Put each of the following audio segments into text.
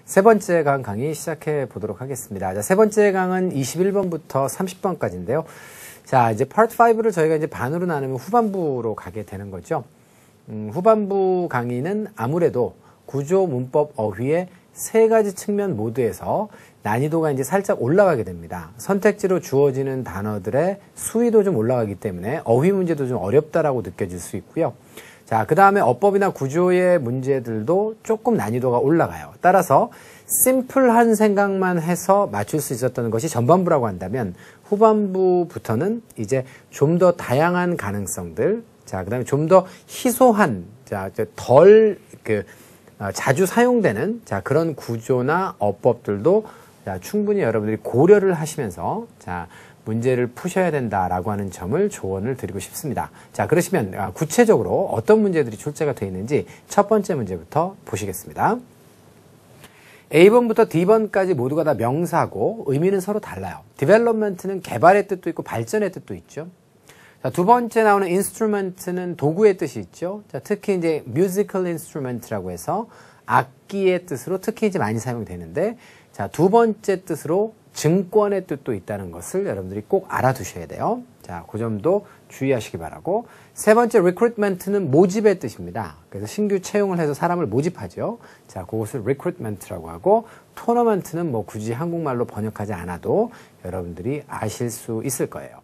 세 번째 강 강의 시작해 보도록 하겠습니다. 자, 세 번째 강은 21번부터 30번까지인데요. 자, 이제 파트 5를 저희가 이제 반으로 나누면 후반부로 가게 되는 거죠. 후반부 강의는 아무래도 구조, 문법, 어휘의 세 가지 측면 모두에서 난이도가 이제 살짝 올라가게 됩니다. 선택지로 주어지는 단어들의 수위도 좀 올라가기 때문에 어휘 문제도 좀 어렵다라고 느껴질 수 있고요. 자, 그 다음에 어법이나 구조의 문제들도 조금 난이도가 올라가요. 따라서 심플한 생각만 해서 맞출 수 있었던 것이 전반부라고 한다면 후반부부터는 이제 좀 더 다양한 가능성들, 자, 그 다음에 좀 더 희소한, 자, 덜 자주 사용되는 자, 그런 구조나 어법들도 자, 충분히 여러분들이 고려를 하시면서 자, 문제를 푸셔야 된다라고 하는 점을 조언을 드리고 싶습니다. 자, 그러시면 구체적으로 어떤 문제들이 출제가 되어 있는지 첫 번째 문제부터 보시겠습니다. A번부터 D번까지 모두가 다 명사고 의미는 서로 달라요. Development는 개발의 뜻도 있고 발전의 뜻도 있죠. 자, 두 번째 나오는 instrument는 도구의 뜻이 있죠. 자, 특히 이제 musical instrument라고 해서 악기의 뜻으로 특히 이제 많이 사용이 되는데, 자, 두 번째 뜻으로 증권의 뜻도 있다는 것을 여러분들이 꼭 알아두셔야 돼요. 자, 그 점도 주의하시기 바라고. 세 번째 recruitment는 모집의 뜻입니다. 그래서 신규 채용을 해서 사람을 모집하죠. 자, 그것을 recruitment라고 하고, tournament는 뭐 굳이 한국말로 번역하지 않아도 여러분들이 아실 수 있을 거예요.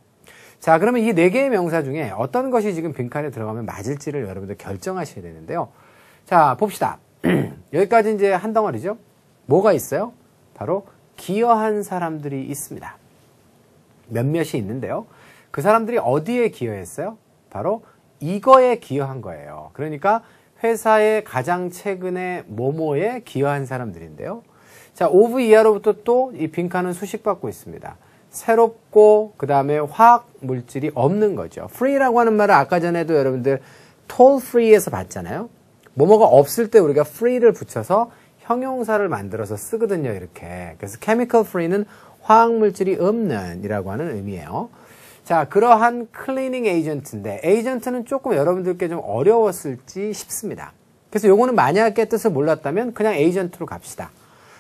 자, 그러면 이 네 개의 명사 중에 어떤 것이 지금 빈칸에 들어가면 맞을지를 여러분들 결정하셔야 되는데요. 자, 봅시다. 여기까지 이제 한 덩어리죠. 뭐가 있어요? 바로 기여한 사람들이 있습니다. 몇몇이 있는데요. 그 사람들이 어디에 기여했어요? 바로 이거에 기여한 거예요. 그러니까 회사의 가장 최근에 뭐뭐에 기여한 사람들인데요. 자, 오브 이하로부터 또 이 빈칸은 수식받고 있습니다. 새롭고 그 다음에 화학 물질이 없는 거죠. free라고 하는 말을 아까 전에도 여러분들 toll free에서 봤잖아요. 뭐뭐가 없을 때 우리가 free를 붙여서 형용사를 만들어서 쓰거든요. 이렇게. 그래서 chemical free는 화학 물질이 없는 이라고 하는 의미예요. 자, 그러한 클리닝 에이전트인데 에이전트는 조금 여러분들께 좀 어려웠을지 싶습니다. 그래서 요거는 만약에 뜻을 몰랐다면 그냥 에이전트로 갑시다.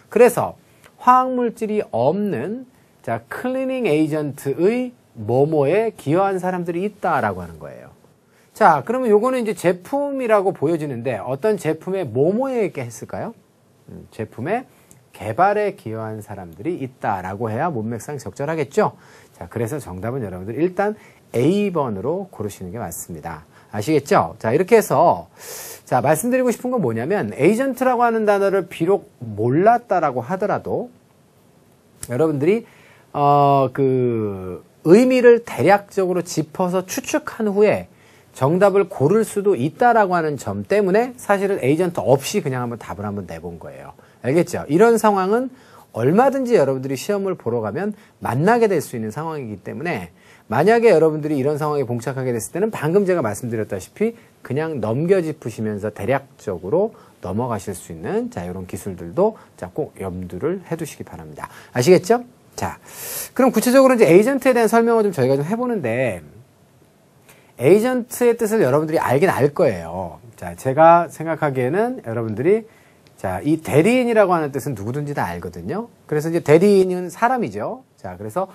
그래서 화학 물질이 없는 자, 클리닝 에이전트의 뭐뭐에 기여한 사람들이 있다라고 하는 거예요. 자, 그러면 요거는 이제 제품이라고 보여지는데 어떤 제품의 뭐뭐에 했을까요? 제품의 개발에 기여한 사람들이 있다라고 해야 문맥상 적절하겠죠? 자, 그래서 정답은 여러분들 일단 A번으로 고르시는 게 맞습니다. 아시겠죠? 자, 이렇게 해서 자, 말씀드리고 싶은 건 뭐냐면 에이전트라고 하는 단어를 비록 몰랐다라고 하더라도 여러분들이 의미를 대략적으로 짚어서 추측한 후에 정답을 고를 수도 있다라고 하는 점 때문에 사실은 에이전트 없이 그냥 한번 답을 한번 내본 거예요. 알겠죠? 이런 상황은 얼마든지 여러분들이 시험을 보러 가면 만나게 될 수 있는 상황이기 때문에 만약에 여러분들이 이런 상황에 봉착하게 됐을 때는 방금 제가 말씀드렸다시피 그냥 넘겨짚으시면서 대략적으로 넘어가실 수 있는 자, 이런 기술들도 자, 꼭 염두를 해두시기 바랍니다. 아시겠죠? 자, 그럼 구체적으로 이제 에이전트에 대한 설명을 좀 저희가 좀 해보는데 에이전트의 뜻을 여러분들이 알긴 알 거예요. 자, 제가 생각하기에는 여러분들이 자, 이 대리인이라고 하는 뜻은 누구든지 다 알거든요. 그래서 이제 대리인은 사람이죠. 자, 그래서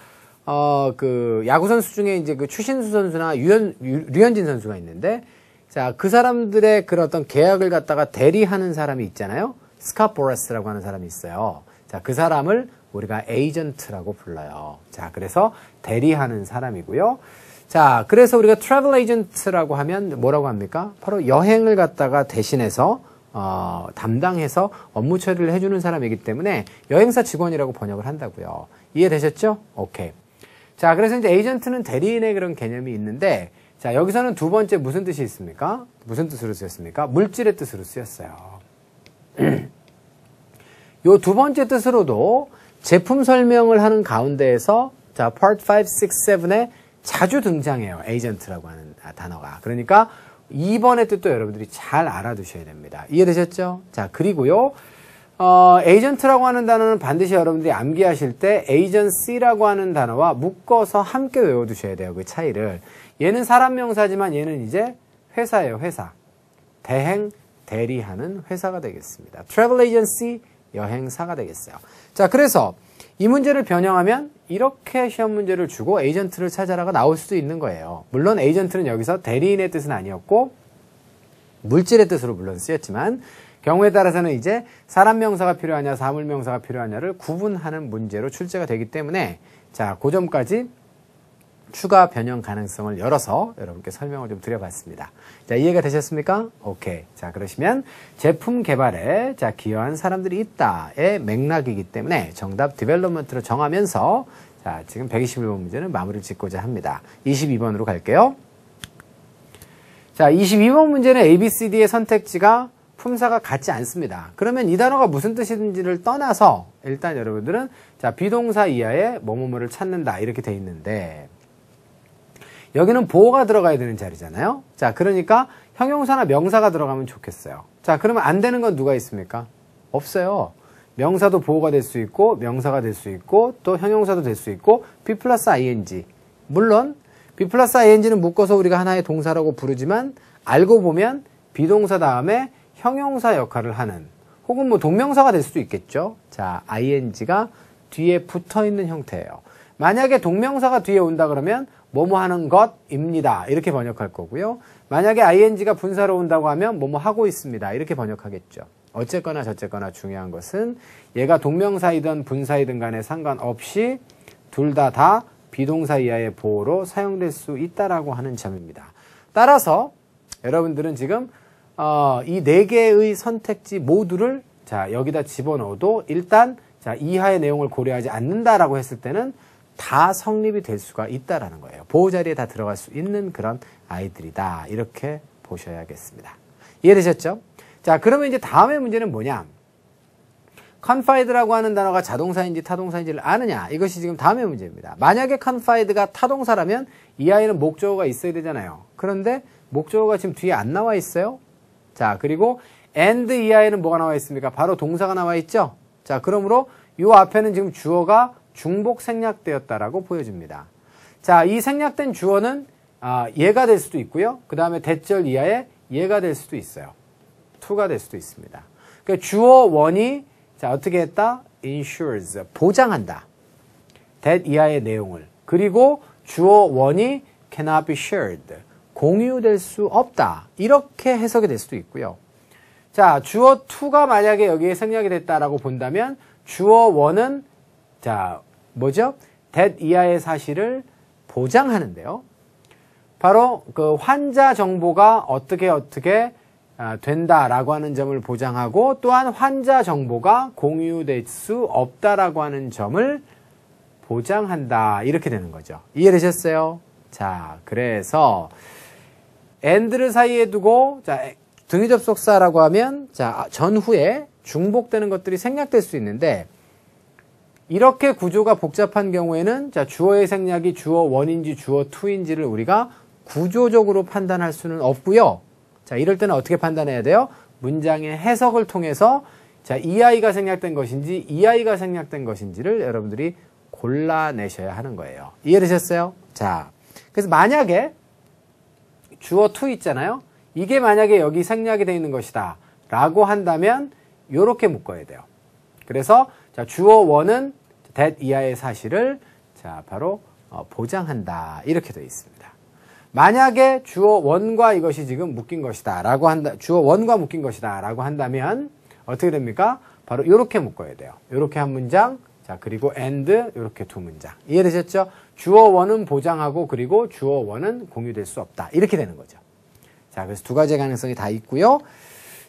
야구 선수 중에 이제 그 추신수 선수나 류현진 선수가 있는데 자, 그 사람들의 그런 어떤 계약을 갖다가 대리하는 사람이 있잖아요. 스캇 보러스라고 하는 사람이 있어요. 자, 그 사람을 우리가 에이전트라고 불러요. 자, 그래서 대리하는 사람이고요. 자, 그래서 우리가 트래블 에이전트라고 하면 뭐라고 합니까? 바로 여행을 갖다가 대신해서 담당해서 업무 처리를 해주는 사람이기 때문에 여행사 직원이라고 번역을 한다고요. 이해되셨죠? 오케이. 자, 그래서 이제 에이전트는 대리인의 그런 개념이 있는데 자, 여기서는 두 번째 무슨 뜻이 있습니까? 무슨 뜻으로 쓰였습니까? 물질의 뜻으로 쓰였어요. 요 두 번째 뜻으로도 제품 설명을 하는 가운데에서 자, Part 5, 6, 7에 자주 등장해요. 에이전트라고 하는 단어가. 그러니까 2번의 뜻도 여러분들이 잘 알아두셔야 됩니다. 이해되셨죠? 자, 그리고요. 에이전트라고 하는 단어는 반드시 여러분들이 암기하실 때 에이전시라고 하는 단어와 묶어서 함께 외워두셔야 돼요. 그 차이를. 얘는 사람 명사지만 얘는 이제 회사예요. 회사. 대행, 대리하는 회사가 되겠습니다. Travel Agency, 여행사가 되겠어요. 자, 그래서 이 문제를 변형하면 이렇게 시험 문제를 주고 에이전트를 찾아라가 나올 수도 있는 거예요. 물론 에이전트는 여기서 대리인의 뜻은 아니었고 물질의 뜻으로 물론 쓰였지만 경우에 따라서는 이제 사람 명사가 필요하냐 사물 명사가 필요하냐를 구분하는 문제로 출제가 되기 때문에 자, 그 점까지 추가 변형 가능성을 열어서 여러분께 설명을 좀 드려봤습니다. 자, 이해가 되셨습니까? 오케이. 자, 그러시면 제품 개발에 자, 기여한 사람들이 있다의 맥락이기 때문에 정답 디벨롭먼트로 정하면서 자, 지금 121번 문제는 마무리를 짓고자 합니다. 22번으로 갈게요. 자, 22번 문제는 ABCD의 선택지가 품사가 같지 않습니다. 그러면 이 단어가 무슨 뜻인지를 떠나서 일단 여러분들은 자, 비동사 이하의 뭐뭐뭐를 찾는다 이렇게 돼 있는데 여기는 보어가 들어가야 되는 자리잖아요. 자, 그러니까 형용사나 명사가 들어가면 좋겠어요. 자, 그러면 안 되는 건 누가 있습니까? 없어요. 명사도 보어가 될 수 있고 명사가 될 수 있고 또 형용사도 될 수 있고 B 플러스 ing. 물론 B 플러스 ing는 묶어서 우리가 하나의 동사라고 부르지만 알고 보면 비동사 다음에 형용사 역할을 하는 혹은 뭐 동명사가 될 수도 있겠죠. 자, ing가 뒤에 붙어 있는 형태예요. 만약에 동명사가 뒤에 온다 그러면 뭐뭐 하는 것입니다. 이렇게 번역할 거고요. 만약에 ing가 분사로 온다고 하면 뭐뭐 하고 있습니다. 이렇게 번역하겠죠. 어쨌거나 저쨌거나 중요한 것은 얘가 동명사이든 분사이든 간에 상관없이 둘 다 비동사 이하의 보어로 사용될 수 있다라고 하는 점입니다. 따라서 여러분들은 지금 이 네 개의 선택지 모두를 자, 여기다 집어넣어도 일단 자, 이하의 내용을 고려하지 않는다라고 했을 때는 다 성립이 될 수가 있다라는 거예요. 보호 자리에 다 들어갈 수 있는 그런 아이들이다. 이렇게 보셔야겠습니다. 이해되셨죠? 자, 그러면 이제 다음의 문제는 뭐냐? confide라고 하는 단어가 자동사인지 타동사인지를 아느냐? 이것이 지금 다음의 문제입니다. 만약에 confide가 타동사라면 이 아이는 목적어가 있어야 되잖아요. 그런데 목적어가 지금 뒤에 안 나와 있어요. 자, 그리고 and 이 아이는 뭐가 나와 있습니까? 바로 동사가 나와 있죠? 자, 그러므로 이 앞에는 지금 주어가 중복 생략되었다라고 보여집니다. 자, 이 생략된 주어는 얘가 될 수도 있고요. 그 다음에 대절 이하에 얘가 될 수도 있어요. to가 될 수도 있습니다. 그러니까 주어 원이 자, 어떻게 했다? ensures, 보장한다. that 이하의 내용을. 그리고 주어 원이 cannot be shared, 공유될 수 없다. 이렇게 해석이 될 수도 있고요. 자, 주어 to가 만약에 여기에 생략이 됐다라고 본다면 주어 원은 자, 뭐죠? that 이하의 사실을 보장하는데요. 바로 그 환자 정보가 어떻게 된다라고 하는 점을 보장하고 또한 환자 정보가 공유될 수 없다라고 하는 점을 보장한다. 이렇게 되는 거죠. 이해되셨어요? 자, 그래서 and를 사이에 두고 자, 등위 접속사라고 하면 자, 전후에 중복되는 것들이 생략될 수 있는데 이렇게 구조가 복잡한 경우에는 자, 주어의 생략이 주어 원인지 주어 투인지를 우리가 구조적으로 판단할 수는 없고요. 자, 이럴 때는 어떻게 판단해야 돼요? 문장의 해석을 통해서 자, 이 아이가 생략된 것인지 이 아이가 생략된 것인지를 여러분들이 골라내셔야 하는 거예요. 이해되셨어요? 자, 그래서 만약에 주어 to 있잖아요. 이게 만약에 여기 생략이 되어 있는 것이다 라고 한다면 이렇게 묶어야 돼요. 그래서 자, 주어 원은 that 이하의 사실을 자, 바로 보장한다. 이렇게 되어 있습니다. 만약에 주어 원과 이것이 지금 묶인 것이다 라고 한다, 주어 원과 묶인 것이다 라고 한다면 어떻게 됩니까? 바로 이렇게 묶어야 돼요. 이렇게 한 문장, 자, 그리고 and 이렇게 두 문장. 이해되셨죠? 주어 원은 보장하고 그리고 주어 원은 공유될 수 없다. 이렇게 되는 거죠. 자, 그래서 두 가지의 가능성이 다 있고요.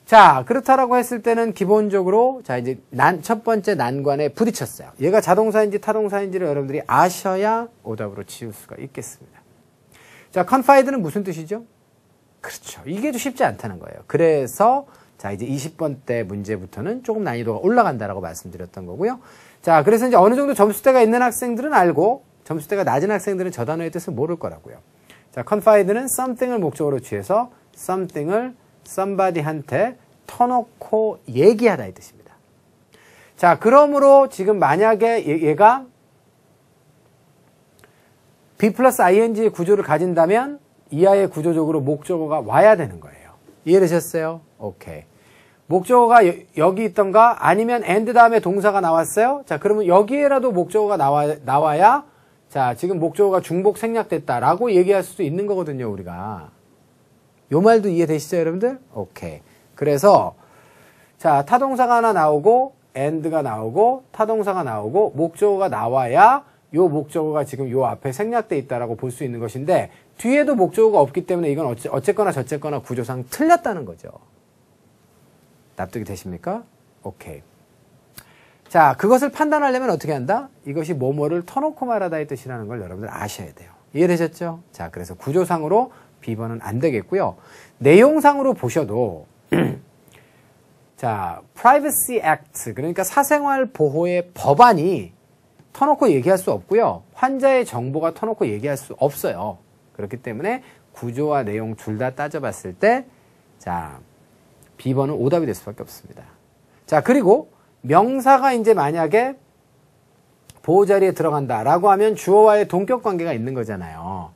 자, 그렇다라고 했을 때는 기본적으로 자, 이제 첫 번째 난관에 부딪혔어요. 얘가 자동사인지 타동사인지를 여러분들이 아셔야 오답으로 치울 수가 있겠습니다. 자, confide는 무슨 뜻이죠? 그렇죠. 이게 좀 쉽지 않다는 거예요. 그래서 자, 이제 20번 때 문제부터는 조금 난이도가 올라간다라고 말씀드렸던 거고요. 자, 그래서 이제 어느 정도 점수대가 있는 학생들은 알고 점수대가 낮은 학생들은 저 단어의 뜻을 모를 거라고요. 자, confide는 something을 목적으로 취해서 something을 somebody한테 터놓고 얘기하다 이 뜻입니다. 자, 그러므로 지금 만약에 얘가 B 플러스 ing 구조를 가진다면 이하의 구조적으로 목적어가 와야 되는 거예요. 이해되셨어요? 오케이. 목적어가 여기 있던가 아니면 and 다음에 동사가 나왔어요. 자, 그러면 여기에라도 목적어가 나와야 자, 지금 목적어가 중복 생략됐다라고 얘기할 수도 있는 거거든요, 우리가. 요 말도 이해되시죠, 여러분들? 오케이. 그래서 자, 타동사가 하나 나오고 and가 나오고 타동사가 나오고 목적어가 나와야 요 목적어가 지금 요 앞에 생략돼 있다라고 볼 수 있는 것인데 뒤에도 목적어가 없기 때문에 이건 어쨌거나 저쨌거나 구조상 틀렸다는 거죠. 납득이 되십니까? 오케이. 자, 그것을 판단하려면 어떻게 한다? 이것이 뭐뭐를 터놓고 말하다의 뜻이라는 걸 여러분들 아셔야 돼요. 이해되셨죠? 자, 그래서 구조상으로 B번은 안 되겠고요. 내용상으로 보셔도 자, Privacy Act, 그러니까 사생활 보호의 법안이 터놓고 얘기할 수 없고요. 환자의 정보가 터놓고 얘기할 수 없어요. 그렇기 때문에 구조와 내용 둘 다 따져봤을 때 자, B번은 오답이 될 수밖에 없습니다. 자, 그리고 명사가 이제 만약에 보호자리에 들어간다라고 하면 주어와의 동격 관계가 있는 거잖아요.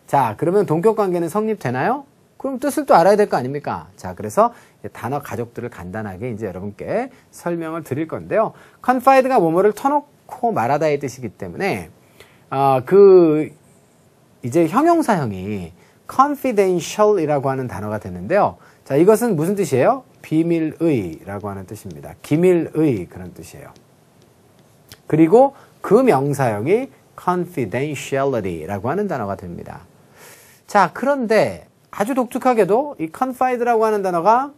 자, 그러면 동격 관계는 성립되나요? 그럼 뜻을 또 알아야 될 거 아닙니까? 자, 그래서 단어 가족들을 간단하게 이제 여러분께 설명을 드릴 건데요. confide가 뭐뭐를 터놓고 말하다의 뜻이기 때문에 이제 형용사형이 confidential이라고 하는 단어가 되는데요. 자, 이것은 무슨 뜻이에요? 비밀의라고 하는 뜻입니다. 기밀의 그런 뜻이에요. 그리고 그 명사형이 confidentiality라고 하는 단어가 됩니다. 자, 그런데 아주 독특하게도 이 confide라고 하는 단어가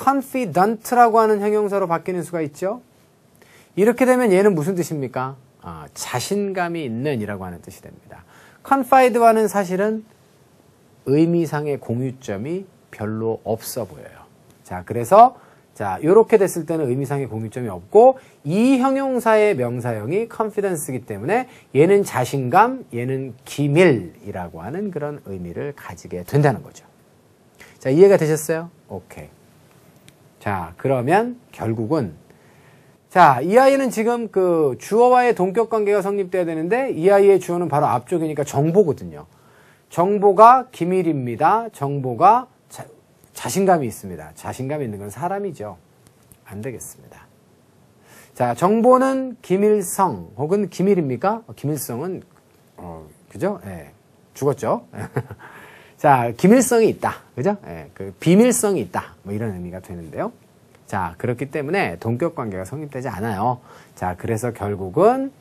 confident라고 하는 형용사로 바뀌는 수가 있죠. 이렇게 되면 얘는 무슨 뜻입니까? 자신감이 있는 이라고 하는 뜻이 됩니다. confide와는 사실은 의미상의 공유점이 별로 없어 보여요. 자, 그래서 자, 요렇게 됐을 때는 의미상의 공유점이 없고 이 형용사의 명사형이 confidence이기 때문에 얘는 자신감, 얘는 기밀이라고 하는 그런 의미를 가지게 된다는 거죠. 자, 이해가 되셨어요? 오케이. 자, 그러면 결국은 자, 이 아이는 지금 그 주어와의 동격 관계가 성립돼야 되는데 이 아이의 주어는 바로 앞쪽이니까 정보거든요. 정보가 기밀입니다. 정보가 자신감이 있습니다. 자신감이 있는 건 사람이죠. 안 되겠습니다. 자, 정보는 기밀성 혹은 기밀입니까? 기밀성은 그죠? 예. 죽었죠. 자, 기밀성이 있다. 그죠? 예. 그 비밀성이 있다. 뭐 이런 의미가 되는데요. 자, 그렇기 때문에 동격 관계가 성립되지 않아요. 자, 그래서 결국은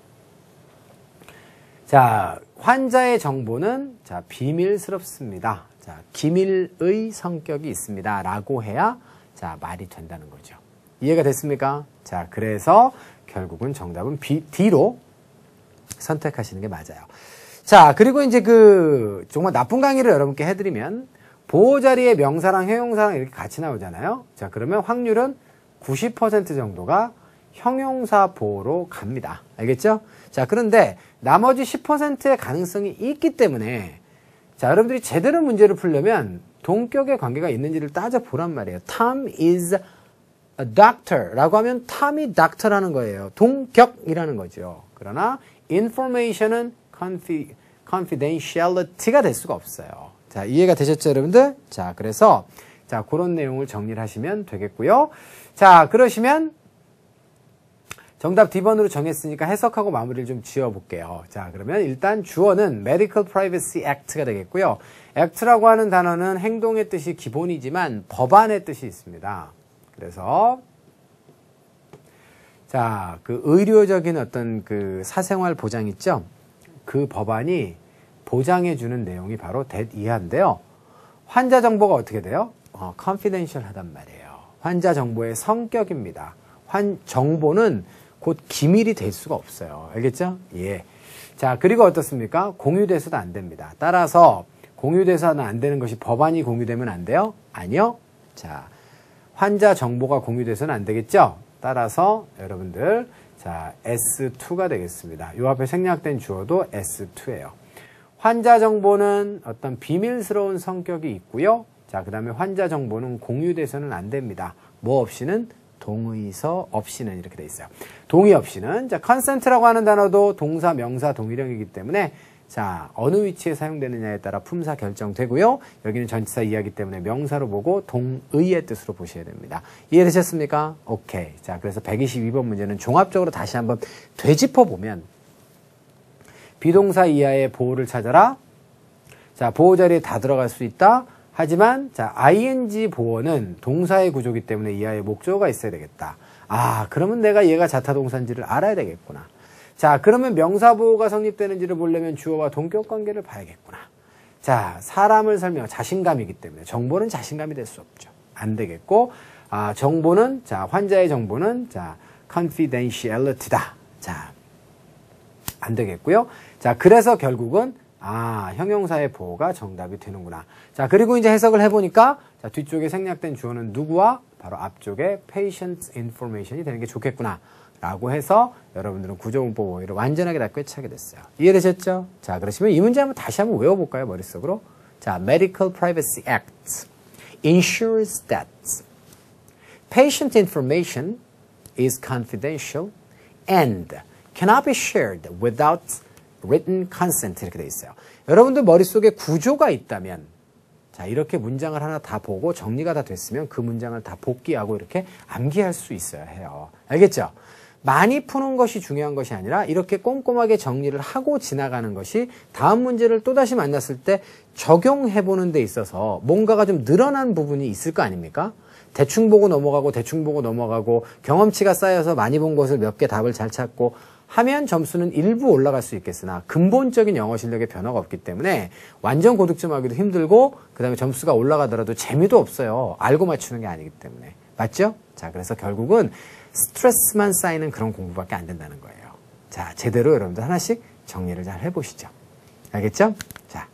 자, 환자의 정보는 자, 비밀스럽습니다. 자, 기밀의 성격이 있습니다. 라고 해야 자, 말이 된다는 거죠. 이해가 됐습니까? 자, 그래서 결국은 정답은 D로 선택하시는 게 맞아요. 자, 그리고 이제 정말 나쁜 강의를 여러분께 해드리면 보호자리에 명사랑 형용사랑 이렇게 같이 나오잖아요. 자, 그러면 확률은 90% 정도가 형용사 보호로 갑니다. 알겠죠? 자, 그런데 나머지 10%의 가능성이 있기 때문에 자, 여러분들이 제대로 문제를 풀려면 동격의 관계가 있는지를 따져보란 말이에요. Tom is a doctor 라고 하면 Tom이 doctor라는 거예요. 동격이라는 거죠. 그러나 information은 confidentiality가 될 수가 없어요. 자, 이해가 되셨죠, 여러분들? 자, 그래서 자, 그런 내용을 정리를 하시면 되겠고요. 자, 그러시면 정답 D번으로 정했으니까 해석하고 마무리를 좀 지어볼게요. 자, 그러면 일단 주어는 Medical Privacy Act가 되겠고요. Act라고 하는 단어는 행동의 뜻이 기본이지만 법안의 뜻이 있습니다. 그래서 자, 그 의료적인 어떤 그 사생활 보장 있죠? 그 법안이 보장해주는 내용이 바로 that-이하인데요. 환자 정보가 어떻게 돼요? confidential 하단 말이에요. 환자 정보의 성격입니다. 정보는 곧 기밀이 될 수가 없어요. 알겠죠? 예. 자, 그리고 어떻습니까? 공유돼서도 안 됩니다. 따라서 공유돼서는 안 되는 것이 법안이 공유되면 안 돼요? 아니요. 자, 환자 정보가 공유돼서는 안 되겠죠? 따라서 여러분들 자, S2가 되겠습니다. 요 앞에 생략된 주어도 S2예요. 환자 정보는 어떤 비밀스러운 성격이 있고요. 자, 그 다음에 환자 정보는 공유돼서는 안 됩니다. 뭐 없이는? 동의서 없이는 이렇게 돼 있어요. 동의 없이는 자, consent라고 하는 단어도 동사, 명사, 동의령이기 때문에 자, 어느 위치에 사용되느냐에 따라 품사 결정되고요. 여기는 전치사 이하기 때문에 명사로 보고 동의의 뜻으로 보셔야 됩니다. 이해되셨습니까? 오케이. 자, 그래서 122번 문제는 종합적으로 다시 한번 되짚어보면 비동사 이하의 보호를 찾아라. 자, 보호 자리에 다 들어갈 수 있다. 하지만 자, ing 보호는 동사의 구조이기 때문에 이하의 목적어가 있어야 되겠다. 아, 그러면 내가 얘가 자타동사인지를 알아야 되겠구나. 자, 그러면 명사보호가 성립되는지를 보려면 주어와 동격 관계를 봐야겠구나. 자, 사람을 설명, 자신감이기 때문에 정보는 자신감이 될 수 없죠. 안 되겠고, 아, 정보는, 자, 환자의 정보는, 자, confidentiality다. 자, 안 되겠고요. 자, 그래서 결국은, 아, 형용사의 보호가 정답이 되는구나. 자, 그리고 이제 해석을 해보니까, 자, 뒤쪽에 생략된 주어는 누구와 바로 앞쪽에 patient information이 되는 게 좋겠구나. 라고 해서 여러분들은 구조문법 오해를 완전하게 다 꿰차게 됐어요. 이해되셨죠? 자, 그러시면 이 문제 한번 다시 한번 외워볼까요? 머릿속으로. 자, Medical Privacy Act ensures that patient information is confidential and cannot be shared without written consent 이렇게 돼 있어요. 여러분들 머릿속에 구조가 있다면 자, 이렇게 문장을 하나 다 보고 정리가 다 됐으면 그 문장을 다 복기하고 이렇게 암기할 수 있어야 해요. 알겠죠? 많이 푸는 것이 중요한 것이 아니라 이렇게 꼼꼼하게 정리를 하고 지나가는 것이 다음 문제를 또다시 만났을 때 적용해보는 데 있어서 뭔가가 좀 늘어난 부분이 있을 거 아닙니까? 대충 보고 넘어가고 대충 보고 넘어가고 경험치가 쌓여서 많이 본 것을 몇 개 답을 잘 찾고 하면 점수는 일부 올라갈 수 있겠으나 근본적인 영어 실력에 변화가 없기 때문에 완전 고득점 하기도 힘들고 그 다음에 점수가 올라가더라도 재미도 없어요. 알고 맞추는 게 아니기 때문에. 맞죠? 자, 그래서 결국은 스트레스만 쌓이는 그런 공부밖에 안 된다는 거예요. 자, 제대로 여러분들 하나씩 정리를 잘 해보시죠. 알겠죠? 자,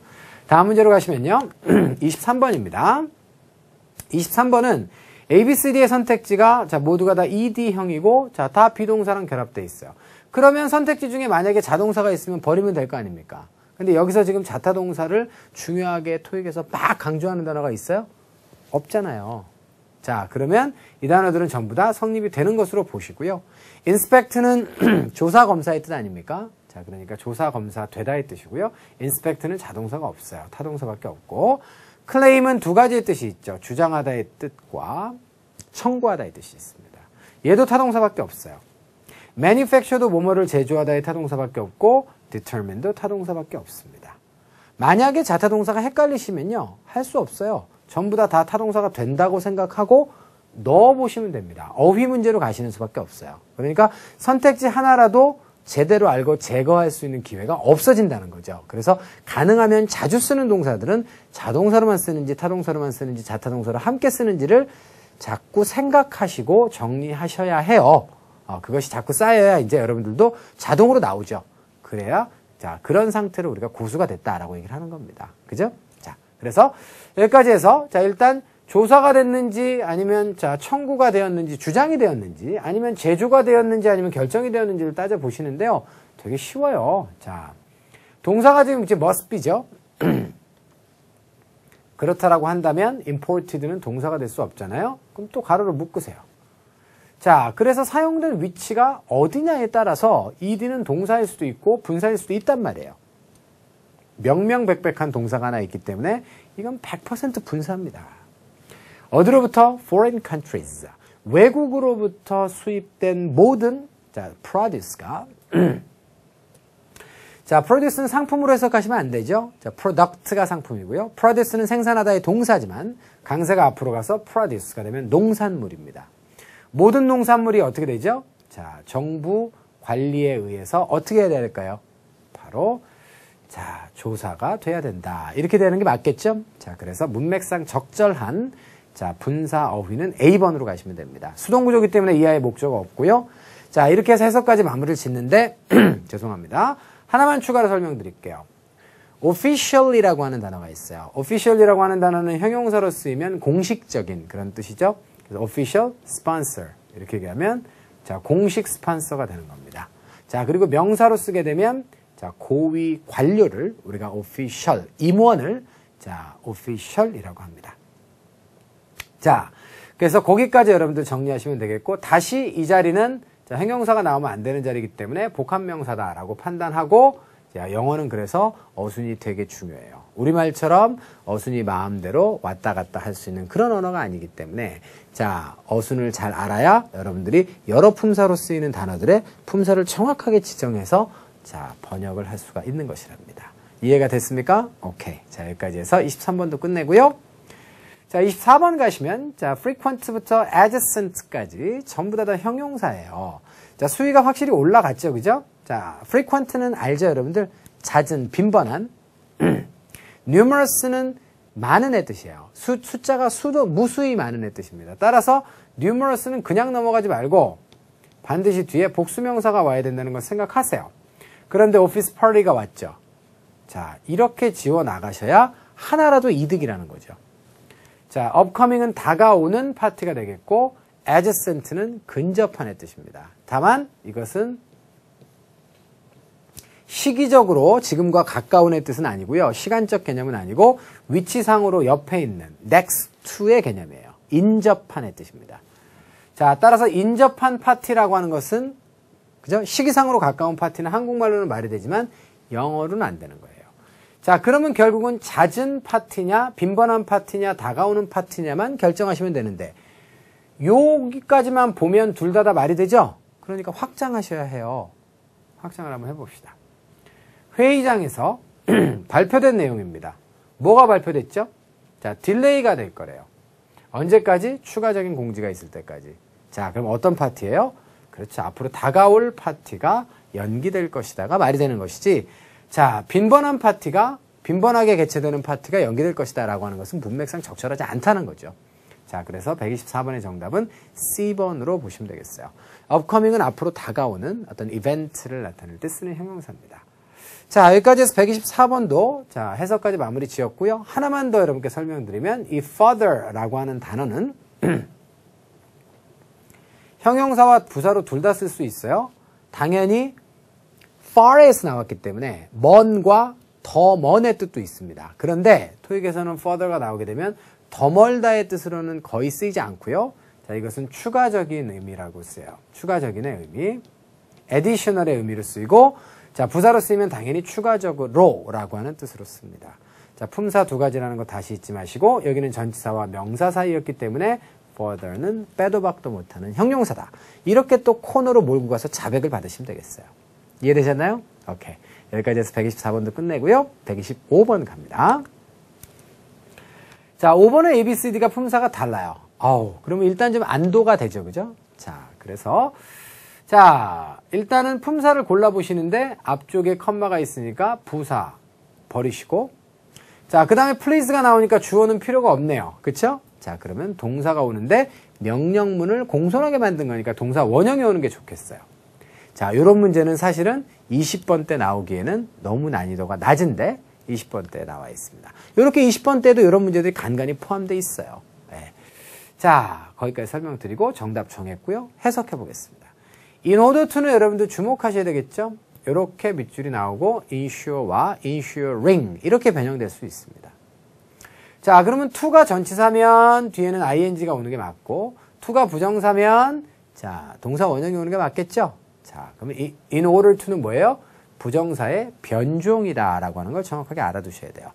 다음 문제로 가시면요. 23번입니다. 23번은 ABCD의 선택지가 자, 모두가 다 ED형이고 자, 다 비동사랑 결합되어 있어요. 그러면 선택지 중에 만약에 자동사가 있으면 버리면 될 거 아닙니까? 근데 여기서 지금 자타동사를 중요하게 토익에서 막 강조하는 단어가 있어요? 없잖아요. 자, 그러면 이 단어들은 전부 다 성립이 되는 것으로 보시고요. inspect는 조사 검사의 뜻 아닙니까? 자, 그러니까 조사 검사 되다의 뜻이고요. inspect는 자동사가 없어요. 타동사밖에 없고 claim은 두 가지의 뜻이 있죠. 주장하다의 뜻과 청구하다의 뜻이 있습니다. 얘도 타동사밖에 없어요. manufacture도 뭐뭐를 제조하다의 타동사밖에 없고 determine도 타동사밖에 없습니다. 만약에 자타동사가 헷갈리시면요. 할 수 없어요. 전부 다 타동사가 된다고 생각하고 넣어보시면 됩니다. 어휘 문제로 가시는 수밖에 없어요. 그러니까 선택지 하나라도 제대로 알고 제거할 수 있는 기회가 없어진다는 거죠. 그래서 가능하면 자주 쓰는 동사들은 자동사로만 쓰는지 타동사로만 쓰는지 자타동사로 함께 쓰는지를 자꾸 생각하시고 정리하셔야 해요. 그것이 자꾸 쌓여야 이제 여러분들도 자동으로 나오죠. 그래야 자 그런 상태로 우리가 고수가 됐다라고 얘기를 하는 겁니다. 그죠? 자, 그래서 여기까지 해서 자 일단 조사가 됐는지 아니면 자 청구가 되었는지 주장이 되었는지 아니면 제조가 되었는지 아니면 결정이 되었는지를 따져 보시는데요. 되게 쉬워요. 자 동사가 지금 이제 must be죠. 그렇다라고 한다면 imported는 동사가 될 수 없잖아요. 그럼 또 가로로 묶으세요. 자, 그래서 사용된 위치가 어디냐에 따라서 ed는 동사일 수도 있고 분사일 수도 있단 말이에요. 명명백백한 동사가 하나 있기 때문에 이건 100% 분사입니다. 어디로부터? Foreign countries. 외국으로부터 수입된 모든 자, produce가 자, produce는 상품으로 해석하시면 안 되죠. 자, product가 상품이고요. produce는 생산하다의 동사지만 강세가 앞으로 가서 produce가 되면 농산물입니다. 모든 농산물이 어떻게 되죠? 자, 정부 관리에 의해서 어떻게 해야 될까요? 바로 자, 조사가 돼야 된다. 이렇게 되는 게 맞겠죠? 자, 그래서 문맥상 적절한 자, 분사 어휘는 A번으로 가시면 됩니다. 수동구조이기 때문에 이하의 목적어가 없고요. 자, 이렇게 해서 해석까지 마무리를 짓는데 죄송합니다. 하나만 추가로 설명드릴게요. official이라고 하는 단어가 있어요. official이라고 하는 단어는 형용사로 쓰이면 공식적인 그런 뜻이죠. 그래서 official sponsor 이렇게 얘기하면 자 공식 스폰서가 되는 겁니다. 자 그리고 명사로 쓰게 되면 자 고위 관료를 우리가 official 임원을 자 official이라고 합니다. 자 그래서 거기까지 여러분들 정리하시면 되겠고 다시 이 자리는 자, 형용사가 나오면 안 되는 자리이기 때문에 복합명사다라고 판단하고 자, 영어는 그래서 어순이 되게 중요해요. 우리말처럼 어순이 마음대로 왔다 갔다 할 수 있는 그런 언어가 아니기 때문에 자, 어순을 잘 알아야 여러분들이 여러 품사로 쓰이는 단어들의 품사를 정확하게 지정해서 자, 번역을 할 수가 있는 것이랍니다. 이해가 됐습니까? 오케이. 자, 여기까지 해서 23번도 끝내고요. 자, 24번 가시면 자, frequent부터 adjacent까지 전부 다 형용사예요. 자, 수위가 확실히 올라갔죠. 그죠? 자, frequent는 알죠, 여러분들? 잦은, 빈번한. numerous는 많은 애 뜻이에요. 숫자가 무수히 많은 애 뜻입니다. 따라서 numerous는 그냥 넘어가지 말고 반드시 뒤에 복수명사가 와야 된다는 걸 생각하세요. 그런데 오피스 파티가 왔죠. 자, 이렇게 지워 나가셔야 하나라도 이득이라는 거죠. 자, upcoming은 다가오는 파티가 되겠고 adjacent는 근접한의 뜻입니다. 다만 이것은 시기적으로 지금과 가까운의 뜻은 아니고요. 시간적 개념은 아니고 위치상으로 옆에 있는 next to의 개념이에요. 인접한의 뜻입니다. 자, 따라서 인접한 파티라고 하는 것은 그죠? 시기상으로 가까운 파티는 한국말로는 말이 되지만 영어로는 안 되는 거예요. 자, 그러면 결국은 잦은 파티냐, 빈번한 파티냐, 다가오는 파티냐만 결정하시면 되는데 여기까지만 보면 둘 다 말이 되죠? 그러니까 확장하셔야 해요. 확장을 한번 해봅시다. 회의장에서 발표된 내용입니다. 뭐가 발표됐죠? 자, 딜레이가 될 거래요. 언제까지? 추가적인 공지가 있을 때까지. 자, 그럼 어떤 파티예요? 그렇죠. 앞으로 다가올 파티가 연기될 것이다가 말이 되는 것이지. 자, 빈번하게 개최되는 파티가 연기될 것이다 라고 하는 것은 문맥상 적절하지 않다는 거죠. 자, 그래서 124번의 정답은 C번으로 보시면 되겠어요. upcoming은 앞으로 다가오는 어떤 이벤트를 나타낼 때 쓰는 형용사입니다. 자, 여기까지 해서 124번도 자, 해석까지 마무리 지었고요. 하나만 더 여러분께 설명드리면 이 further라고 하는 단어는 형용사와 부사로 둘 다 쓸 수 있어요. 당연히 far에서 나왔기 때문에 먼과 더 먼의 뜻도 있습니다. 그런데 토익에서는 further가 나오게 되면 더 멀다의 뜻으로는 거의 쓰이지 않고요. 자, 이것은 추가적인 의미라고 써요. 추가적인의 의미, additional의 의미로 쓰이고 자, 부사로 쓰이면 당연히 추가적으로라고 하는 뜻으로 씁니다. 자, 품사 두 가지라는 거 다시 잊지 마시고 여기는 전치사와 명사 사이였기 때문에 further는 빼도 박도 못하는 형용사다. 이렇게 또 코너로 몰고 가서 자백을 받으시면 되겠어요. 이해되셨나요? 오케이. 여기까지 해서 124번도 끝내고요. 125번 갑니다. 자, 5번은 A, B, C, D가 품사가 달라요. 그러면 일단 좀 안도가 되죠. 그죠? 자, 그래서 자, 일단은 품사를 골라보시는데 앞쪽에 컴마가 있으니까 부사 버리시고 자, 그 다음에 please가 나오니까 주어는 필요가 없네요. 그쵸? 자, 그러면 동사가 오는데 명령문을 공손하게 만든 거니까 동사 원형이 오는 게 좋겠어요. 자, 이런 문제는 사실은 20번 때 나오기에는 너무 난이도가 낮은데 20번 때에 나와 있습니다. 이렇게 20번 때도 이런 문제들이 간간히 포함되어 있어요. 네. 자, 거기까지 설명드리고 정답 정했고요. 해석해 보겠습니다. in order to는 여러분들 주목하셔야 되겠죠? 이렇게 밑줄이 나오고 insure와 insuring 이렇게 변형될 수 있습니다. 자, 그러면 to가 전치사면 뒤에는 ing가 오는 게 맞고 to가 부정사면 자, 동사 원형이 오는 게 맞겠죠? 자, 그러면 in order to는 뭐예요? 부정사의 변종이다라고 하는 걸 정확하게 알아두셔야 돼요.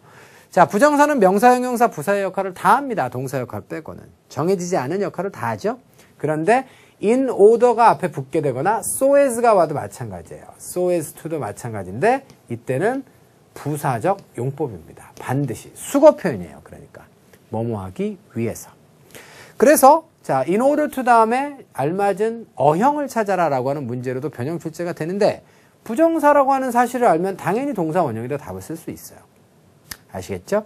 자, 부정사는 명사, 형용사, 부사의 역할을 다 합니다. 동사 역할 빼고는. 정해지지 않은 역할을 다 하죠. 그런데 in order가 앞에 붙게 되거나 so as가 와도 마찬가지예요. so as to도 마찬가지인데 이때는 부사적 용법입니다. 반드시. 수거 표현이에요. 그러니까 뭐뭐 하기 위해서. 그래서 자, in order to 다음에 알맞은 어형을 찾아라라고 하는 문제로도 변형 출제가 되는데 부정사라고 하는 사실을 알면 당연히 동사 원형에다 답을 쓸 수 있어요. 아시겠죠?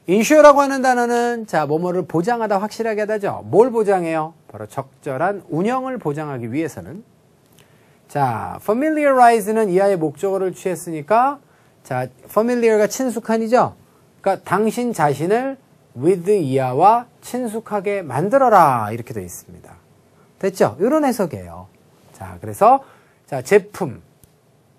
insure라고 하는 단어는 자, 뭐뭐를 보장하다, 확실하게 하다죠. 뭘 보장해요? 바로 적절한 운영을 보장하기 위해서는 자, familiarize는 이하의 목적어를 취했으니까 자, familiar가 친숙한이죠. 그러니까 당신 자신을 with 이하와 친숙하게 만들어라 이렇게 되어 있습니다. 됐죠? 이런 해석이에요. 자, 그래서 자, 제품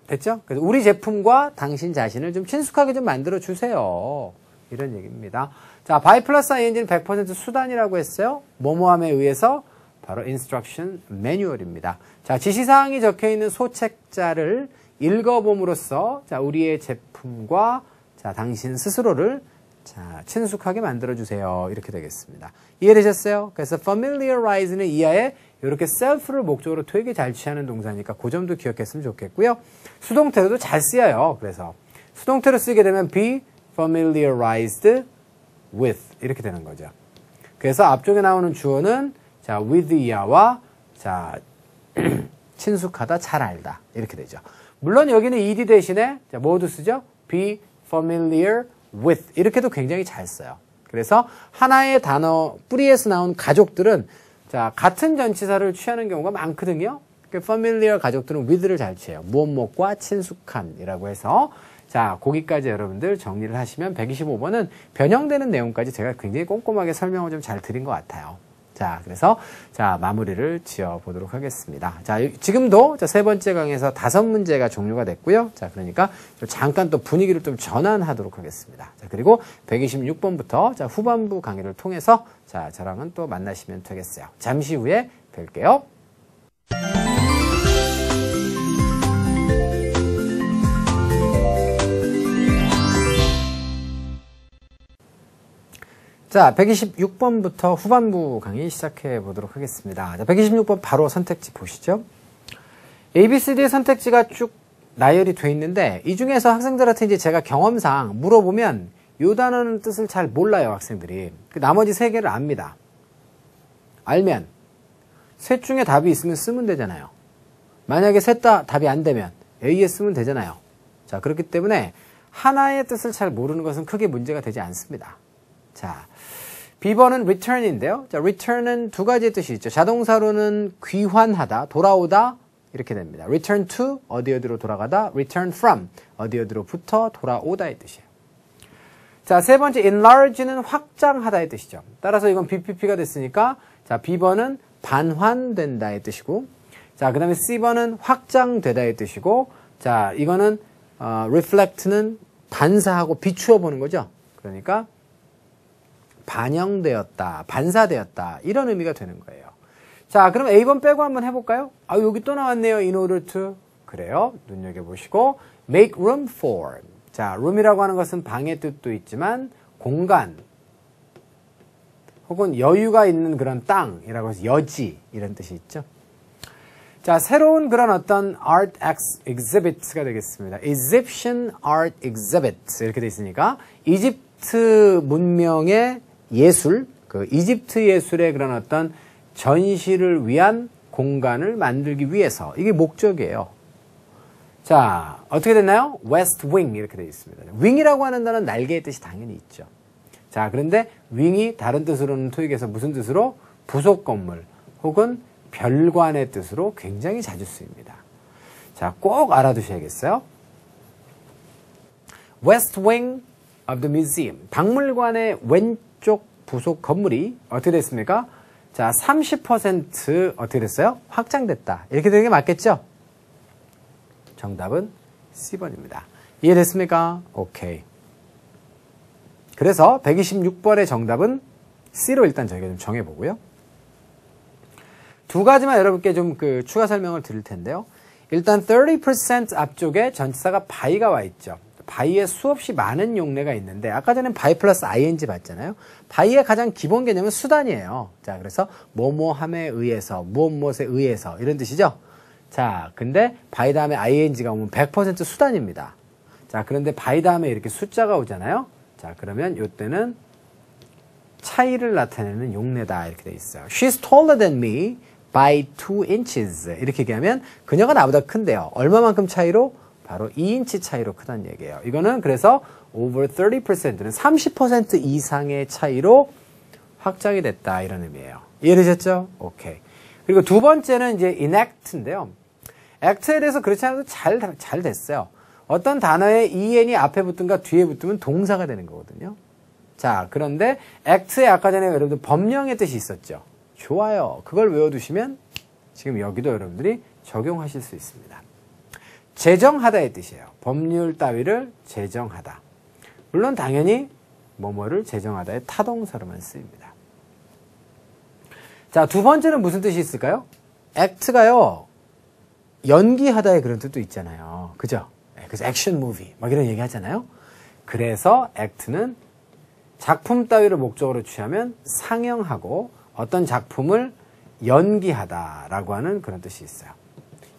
됐죠? 그래서 우리 제품과 당신 자신을 좀 친숙하게 좀 만들어 주세요. 이런 얘기입니다. 자, by 플러스 ing는 100% 수단이라고 했어요. 뭐뭐함에 의해서 바로 instruction manual입니다. 자, 지시사항이 적혀있는 소책자를 읽어봄으로써 자, 우리의 제품과 자, 당신 스스로를 자, 친숙하게 만들어주세요. 이렇게 되겠습니다. 이해되셨어요? 그래서 familiarize는 이하에 이렇게 self를 목적으로 되게 잘 취하는 동사니까 그 점도 기억했으면 좋겠고요. 수동태로도 잘 쓰여요. 그래서 수동태로 쓰게 되면 be familiarized with 이렇게 되는 거죠. 그래서 앞쪽에 나오는 주어는 자, with 이하와 자, 친숙하다, 잘 알다 이렇게 되죠. 물론 여기는 ed 대신에 자, 뭐도 쓰죠? be familiar with 이렇게도 굉장히 잘 써요. 그래서 하나의 단어 뿌리에서 나온 가족들은 자, 같은 전치사를 취하는 경우가 많거든요. familiar 가족들은 with를 잘 취해요. 무엇무엇과 친숙한이라고 해서 자, 거기까지 여러분들 정리를 하시면 125번은 변형되는 내용까지 제가 굉장히 꼼꼼하게 설명을 좀 잘 드린 것 같아요. 자, 그래서 자, 마무리를 지어 보도록 하겠습니다. 자, 지금도 자, 세 번째 강에서 5문제가 종료가 됐고요. 자, 그러니까 잠깐 또 분위기를 좀 전환하도록 하겠습니다. 자, 그리고 126번부터 자, 후반부 강의를 통해서 자, 저랑은 또 만나시면 되겠어요. 잠시 후에 뵐게요. 자, 126번부터 후반부 강의 시작해 보도록 하겠습니다. 자, 126번 바로 선택지 보시죠. A, B, C, D의 선택지가 쭉 나열이 돼 있는데 이 중에서 학생들한테 이제 제가 경험상 물어보면 이 단어는 뜻을 잘 몰라요, 학생들이. 나머지 3개를 압니다. 알면 셋 중에 답이 있으면 쓰면 되잖아요. 만약에 셋 다 답이 안 되면 A에 쓰면 되잖아요. 자, 그렇기 때문에 하나의 뜻을 잘 모르는 것은 크게 문제가 되지 않습니다. 자, B번은 return인데요. 자, return은 두 가지의 뜻이 있죠. 자동사로는 귀환하다, 돌아오다 이렇게 됩니다. return to 어디로 돌아가다, return from 어디로부터 돌아오다의 뜻이에요. 자, 세 번째 enlarge는 확장하다의 뜻이죠. 따라서 이건 BPP가 됐으니까 자, B번은 반환된다의 뜻이고 자, 그 다음에 C번은 확장되다의 뜻이고 자, 이거는 reflect는 반사하고 비추어 보는 거죠. 그러니까 반영되었다, 반사되었다 이런 의미가 되는 거예요. 자, 그럼 A번 빼고 한번 해볼까요? 아, 여기 또 나왔네요. in order to. 그래요. 눈여겨보시고 make room for. 자, room이라고 하는 것은 방의 뜻도 있지만 공간 혹은 여유가 있는 그런 땅이라고 해서 여지 이런 뜻이 있죠. 자, 새로운 그런 어떤 art exhibit가 되겠습니다. Egyptian art exhibit 이렇게 돼 있으니까 이집트 문명의 예술, 그 이집트 예술의 그런 어떤 전시를 위한 공간을 만들기 위해서 이게 목적이에요. 자, 어떻게 됐나요? west wing 이렇게 되어 있습니다. wing이라고 하는 단어는 날개의 뜻이 당연히 있죠. 자, 그런데 wing이 다른 뜻으로는 토익에서 무슨 뜻으로? 부속 건물 혹은 별관의 뜻으로 굉장히 자주 쓰입니다. 자, 꼭 알아두셔야겠어요. west wing of the museum. 박물관의 왼쪽 부속 건물이 어떻게 됐습니까? 자, 30% 어떻게 됐어요? 확장됐다. 이렇게 되는 게 맞겠죠? 정답은 C번입니다. 이해됐습니까? 오케이. 그래서 126번의 정답은 C로 일단 저희가 좀 정해보고요. 두 가지만 여러분께 좀 그 추가 설명을 드릴 텐데요. 일단 30% 앞쪽에 전치사가 by가 와 있죠. by에 수없이 많은 용례가 있는데 아까 전에 by 플러스 ing 봤잖아요. by의 가장 기본 개념은 수단이에요. 자, 그래서 뭐뭐함에 의해서, 무엇무엇에 의해서 이런 뜻이죠. 자, 근데 by 다음에 ing가 오면 100% 수단입니다. 자, 그런데 by 다음에 이렇게 숫자가 오잖아요. 자, 그러면 이때는 차이를 나타내는 용례다 이렇게 돼 있어요. She's taller than me by 2 inches. 이렇게 얘기하면 그녀가 나보다 큰데요. 얼마만큼 차이로? 바로 2인치 차이로 크다는 얘기예요. 이거는 그래서 over 30%는 30% 이상의 차이로 확장이 됐다 이런 의미예요. 이해되셨죠? 오케이. 그리고 두 번째는 이제 enact인데요. act에 대해서 그렇지 않아도 잘 됐어요. 어떤 단어에 en이 앞에 붙든가 뒤에 붙으면 동사가 되는 거거든요. 자, 그런데 act에 아까 전에 여러분들 법령의 뜻이 있었죠. 좋아요. 그걸 외워두시면 지금 여기도 여러분들이 적용하실 수 있습니다. 제정하다의 뜻이에요. 법률 따위를 제정하다. 물론 당연히 뭐뭐를 제정하다의 타동사로만 쓰입니다. 자, 두 번째는 무슨 뜻이 있을까요? act가요. 연기하다의 그런 뜻도 있잖아요. 그죠? 그래서 액션 무비 막 이런 얘기 하잖아요. 그래서 act는 작품 따위를 목적으로 취하면 상영하고 어떤 작품을 연기하다라고 하는 그런 뜻이 있어요.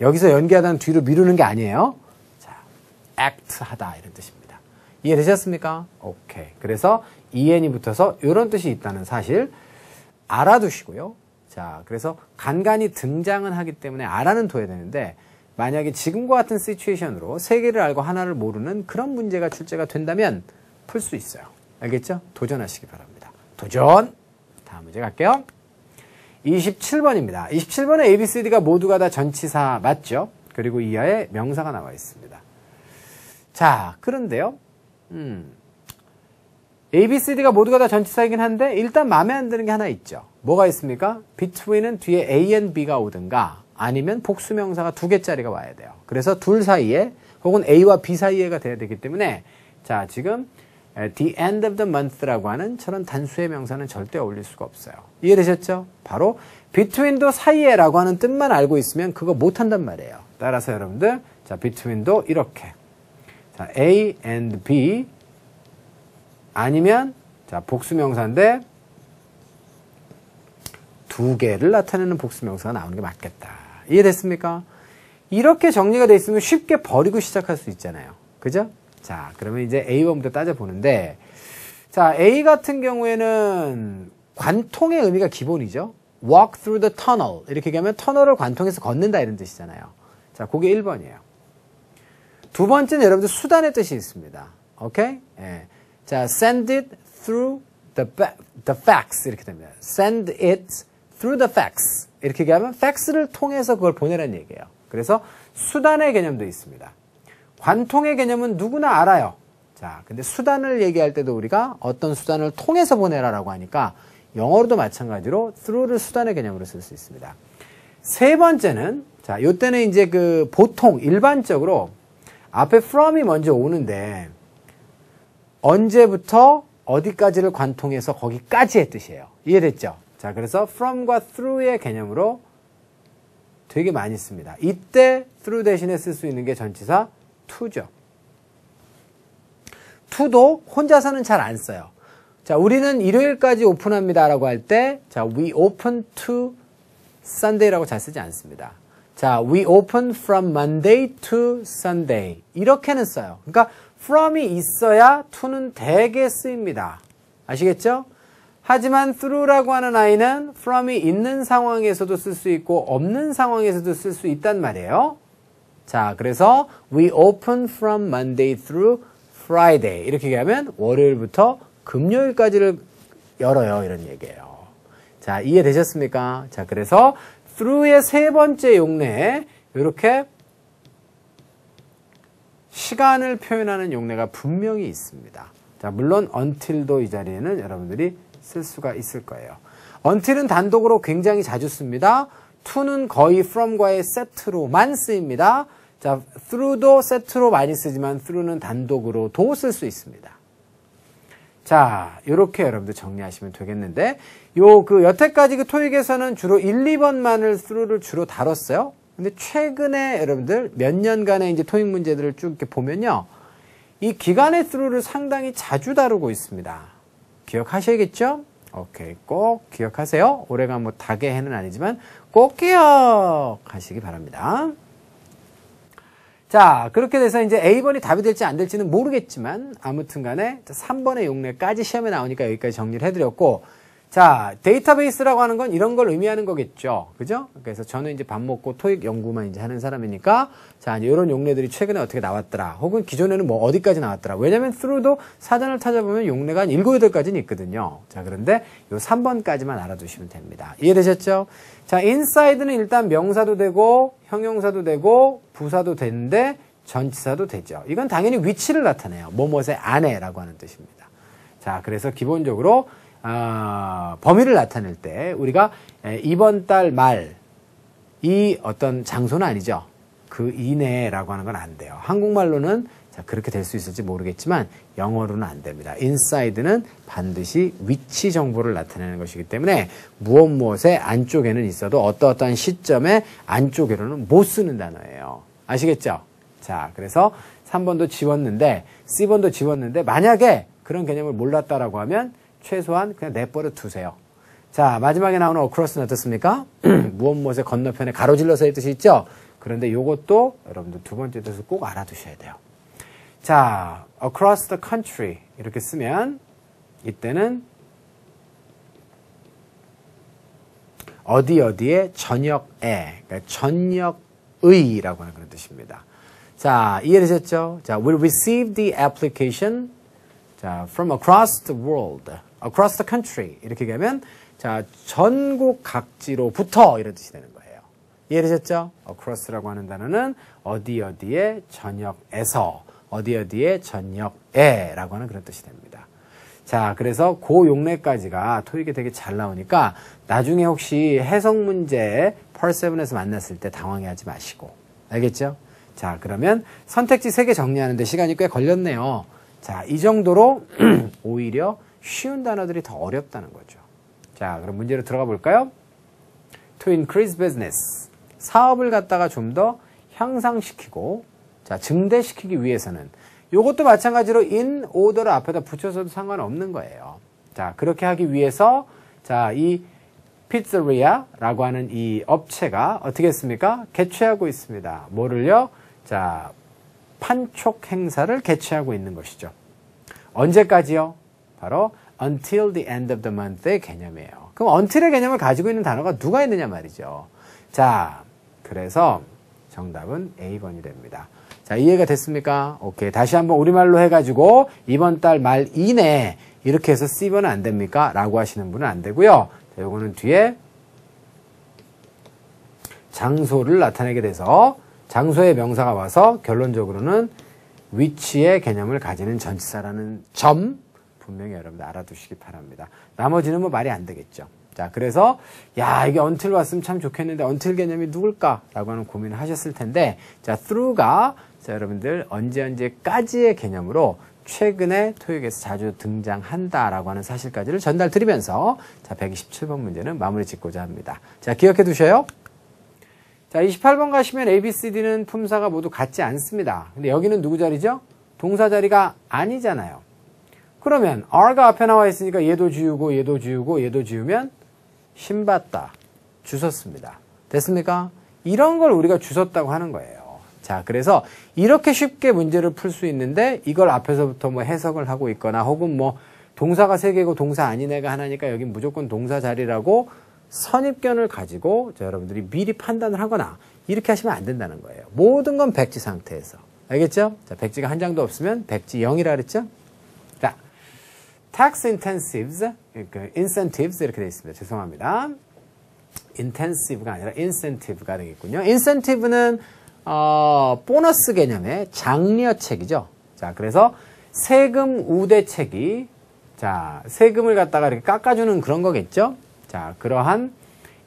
여기서 연기하다는 뒤로 미루는 게 아니에요. 자, act 하다 이런 뜻입니다. 이해되셨습니까? 오케이. 그래서 en이 붙어서 이런 뜻이 있다는 사실 알아두시고요. 자, 그래서 간간히 등장은 하기 때문에 알아는 둬야 되는데 만약에 지금과 같은 시츄에이션으로 세 개를 알고 하나를 모르는 그런 문제가 출제가 된다면 풀 수 있어요. 알겠죠? 도전하시기 바랍니다. 도전! 다음 문제 갈게요. 27번입니다. 27번에 ABCD가 모두가 다 전치사 맞죠? 그리고 이하에 명사가 나와 있습니다. 자, 그런데요. ABCD가 모두가 다 전치사이긴 한데 일단 마음에 안 드는 게 하나 있죠. 뭐가 있습니까? between은 뒤에 A and B가 오든가 아니면 복수명사가 2개짜리가 와야 돼요. 그래서 둘 사이에 혹은 A와 B 사이에가 돼야 되기 때문에 자, 지금 the end of the month라고 하는 저런 단수의 명사는 절대 어울릴 수가 없어요. 이해되셨죠? 바로 between도 사이에라고 하는 뜻만 알고 있으면 그거 못한단 말이에요. 따라서 여러분들 자, between도 이렇게 자, A and B 아니면 자, 복수명사인데 2개를 나타내는 복수명사가 나오는 게 맞겠다. 이해됐습니까? 이렇게 정리가 돼 있으면 쉽게 버리고 시작할 수 있잖아요. 그죠? 자, 그러면 이제 A번부터 따져보는데 자, A 같은 경우에는 관통의 의미가 기본이죠. walk through the tunnel 이렇게 얘기하면 터널을 관통해서 걷는다 이런 뜻이잖아요. 자, 그게 1번이에요. 두 번째는 여러분들 수단의 뜻이 있습니다. 오케이? 예. 자, send it through the fax 이렇게 됩니다. send it through the fax 이렇게 얘기하면 팩스를 통해서 그걸 보내라는 얘기예요. 그래서 수단의 개념도 있습니다. 관통의 개념은 누구나 알아요. 자, 근데 수단을 얘기할 때도 우리가 어떤 수단을 통해서 보내라라고 하니까 영어로도 마찬가지로 through를 수단의 개념으로 쓸 수 있습니다. 세 번째는 자, 요때는 이제 그 보통 일반적으로 앞에 from이 먼저 오는데 언제부터 어디까지를 관통해서 거기까지의 뜻이에요. 이해됐죠? 자, 그래서 from과 through의 개념으로 되게 많이 씁니다. 이때 through 대신에 쓸 수 있는 게 전치사 to죠. to도 혼자서는 잘 안 써요. 자, 우리는 일요일까지 오픈합니다 라고 할 때, 자, we open to Sunday라고 잘 쓰지 않습니다. 자, we open from Monday to Sunday. 이렇게는 써요. 그러니까 from이 있어야 to는 대개 쓰입니다. 아시겠죠? 하지만 through라고 하는 아이는 from이 있는 상황에서도 쓸 수 있고 없는 상황에서도 쓸 수 있단 말이에요. 자, 그래서 we open from Monday through Friday 이렇게 얘기하면 월요일부터 금요일까지를 열어요 이런 얘기예요. 자, 이해되셨습니까? 자, 그래서 through의 세 번째 용례에 이렇게 시간을 표현하는 용례가 분명히 있습니다. 자, 물론 until도 이 자리에는 여러분들이 쓸 수가 있을 거예요. until은 단독으로 굉장히 자주 씁니다. to는 거의 from과의 세트로만 쓰입니다. 자, through도 세트로 많이 쓰지만 through는 단독으로도 쓸 수 있습니다. 자, 요렇게 여러분들 정리하시면 되겠는데 여태까지 그 토익에서는 주로 1, 2번만을 through를 주로 다뤘어요. 근데 최근에 여러분들 몇 년간의 이제 토익 문제들을 쭉 이렇게 보면요. 이 기간의 through를 상당히 자주 다루고 있습니다. 기억하셔야겠죠? 오케이. 꼭 기억하세요. 올해가 뭐 닭의 해는 아니지만 꼭 기억하시기 바랍니다. 자, 그렇게 돼서 이제 A번이 답이 될지 안 될지는 모르겠지만 아무튼 간에 3번의 용례까지 시험에 나오니까 여기까지 정리를 해드렸고 자, 데이터베이스라고 하는 건 이런 걸 의미하는 거겠죠. 그죠? 그래서 저는 이제 밥 먹고 토익 연구만 이제 하는 사람이니까 자, 이제 이런 용례들이 최근에 어떻게 나왔더라. 혹은 기존에는 뭐 어디까지 나왔더라. 왜냐면 through도 사전을 찾아보면 용례가 한 7, 8가지는 있거든요. 자, 그런데 요 3번까지만 알아두시면 됩니다. 이해되셨죠? 자, inside는 일단 명사도 되고 형용사도 되고 부사도 되는데 전치사도 되죠. 이건 당연히 위치를 나타내요. 뭐뭇의 안에라고 하는 뜻입니다. 자, 그래서 기본적으로 범위를 나타낼 때 우리가 이번 달 말 이 어떤 장소는 아니죠. 그 이내라고 하는 건 안 돼요. 한국말로는 자, 그렇게 될 수 있을지 모르겠지만 영어로는 안 됩니다. inside는 반드시 위치 정보를 나타내는 것이기 때문에 무엇에 안쪽에는 있어도 어떠한 시점에 안쪽으로는 못 쓰는 단어예요. 아시겠죠? 자, 그래서 3번도 지웠는데 C번도 지웠는데 만약에 그런 개념을 몰랐다라고 하면 최소한 그냥 내버려 두세요. 자, 마지막에 나오는 across는 어떻습니까? 무엇의 건너편에 가로질러서의 뜻이 있죠? 그런데 이것도 여러분들 두 번째 뜻을 꼭 알아두셔야 돼요. 자, across the country 이렇게 쓰면 이때는 어디에 전역에, 그러니까 전역의라고 하는 그런 뜻입니다. 자, 이해되셨죠? 자, we'll receive the application 자, from across the world, across the country 이렇게 하면 자, 전국 각지로부터 이런 뜻이 되는 거예요. 이해되셨죠? across라고 하는 단어는 어디에 전역에서 어디에 전역에라고 하는 그런 뜻이 됩니다. 자, 그래서 그 용례까지가 토익에 되게 잘 나오니까 나중에 혹시 해석 문제 펄 7에서 만났을 때 당황해하지 마시고 알겠죠? 자, 그러면 선택지 3개 정리하는데 시간이 꽤 걸렸네요. 자, 이 정도로 오히려 쉬운 단어들이 더 어렵다는 거죠. 자, 그럼 문제로 들어가 볼까요? To increase business. 사업을 갖다가 좀 더 향상시키고, 자, 증대시키기 위해서는 이것도 마찬가지로 in order를 앞에다 붙여서도 상관없는 거예요. 자, 그렇게 하기 위해서, 자, 이 피zzeria라고 하는 이 업체가 어떻게 했습니까? 개최하고 있습니다. 뭐를요? 자, 판촉 행사를 개최하고 있는 것이죠. 언제까지요? 바로 until the end of the month의 개념이에요. 그럼 until의 개념을 가지고 있는 단어가 누가 있느냐 말이죠. 자, 그래서 정답은 A번이 됩니다. 자, 이해가 됐습니까? 오케이. 다시 한번 우리말로 해가지고 이번 달 말 이내에 이렇게 해서 C번은 안 됩니까? 라고 하시는 분은 안 되고요. 자, 요거는 뒤에 장소를 나타내게 돼서 장소의 명사가 와서 결론적으로는 위치의 개념을 가지는 전치사라는 점 분명히 여러분들 알아두시기 바랍니다. 나머지는 뭐 말이 안 되겠죠. 자, 그래서 야, 이게 until 왔으면 참 좋겠는데 until 개념이 누굴까라고 하는 고민을 하셨을 텐데 자, through가 자, 여러분들 언제까지의 개념으로 최근에 토익에서 자주 등장한다라고 하는 사실까지를 전달드리면서 자, 127번 문제는 마무리 짓고자 합니다. 자, 기억해 두셔요. 자, 28번 가시면 A, B, C, D는 품사가 모두 같지 않습니다. 근데 여기는 누구 자리죠? 동사 자리가 아니잖아요. 그러면 R가 앞에 나와 있으니까 얘도 지우고 얘도 지우고 얘도 지우면 신봤다. 주웠습니다. 됐습니까? 이런 걸 우리가 주웠다고 하는 거예요. 자, 그래서 이렇게 쉽게 문제를 풀 수 있는데 이걸 앞에서부터 뭐 해석을 하고 있거나 혹은 뭐 동사가 3개고 동사 아닌 애가 하나니까 여긴 무조건 동사 자리라고 선입견을 가지고 여러분들이 미리 판단을 하거나 이렇게 하시면 안 된다는 거예요. 모든 건 백지 상태에서. 알겠죠? 자, 백지가 한 장도 없으면 백지 0이라 그랬죠? 자, tax incentives, incentives 이렇게 되어 있습니다. 죄송합니다. intensive가 아니라 incentive가 되겠군요. incentive는 보너스 개념의 장려책이죠. 자, 그래서 세금 우대책이 자, 세금을 갖다가 이렇게 깎아주는 그런 거겠죠? 자, 그러한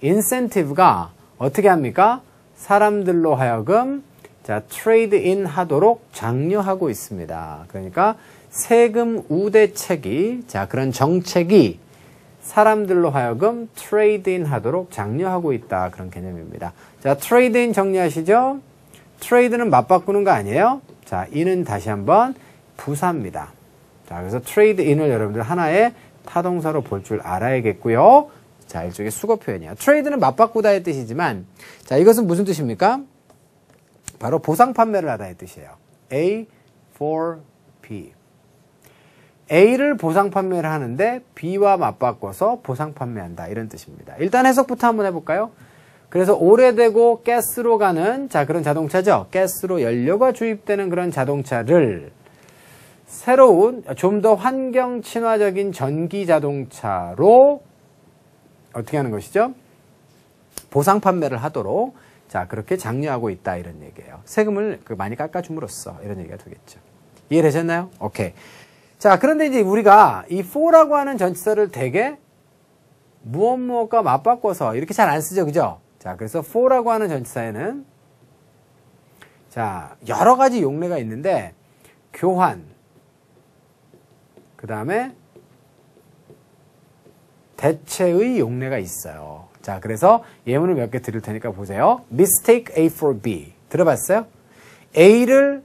incentive가 어떻게 합니까? 사람들로 하여금 자, 트레이드 인 하도록 장려하고 있습니다. 그러니까 세금 우대책이 자, 그런 정책이 사람들로 하여금 트레이드 인 하도록 장려하고 있다. 그런 개념입니다. 자, 트레이드 인 정리하시죠? 트레이드는 맞바꾸는 거 아니에요? 자, 인은 다시 한번 부사입니다. 자, 그래서 트레이드 인을 여러분들 하나의 타동사로 볼 줄 알아야겠고요. 자, 일종의 수거 표현이에요. 트레이드는 맞바꾸다의 뜻이지만, 자, 이것은 무슨 뜻입니까? 바로 보상 판매를 하다의 뜻이에요. A for B. A를 보상 판매를 하는데 B와 맞바꿔서 보상 판매한다. 이런 뜻입니다. 일단 해석부터 한번 해볼까요? 그래서 오래되고 가스로 가는 자, 그런 자동차죠. 가스로 연료가 주입되는 그런 자동차를 새로운 좀 더 환경 친화적인 전기 자동차로 어떻게 하는 것이죠? 보상 판매를 하도록 자, 그렇게 장려하고 있다 이런 얘기예요. 세금을 많이 깎아줌으로써 이런 얘기가 되겠죠. 이해되셨나요? 오케이. 자, 그런데 이제 우리가 이 for라고 하는 전치사를 되게 무엇과 맞바꿔서 이렇게 잘 안 쓰죠. 그죠? 자, 그래서 for라고 하는 전치사에는 자, 여러 가지 용례가 있는데 교환, 그 다음에 대체의 용례가 있어요. 자, 그래서 예문을 몇 개 드릴 테니까 보세요. Mistake A for B. 들어봤어요? A를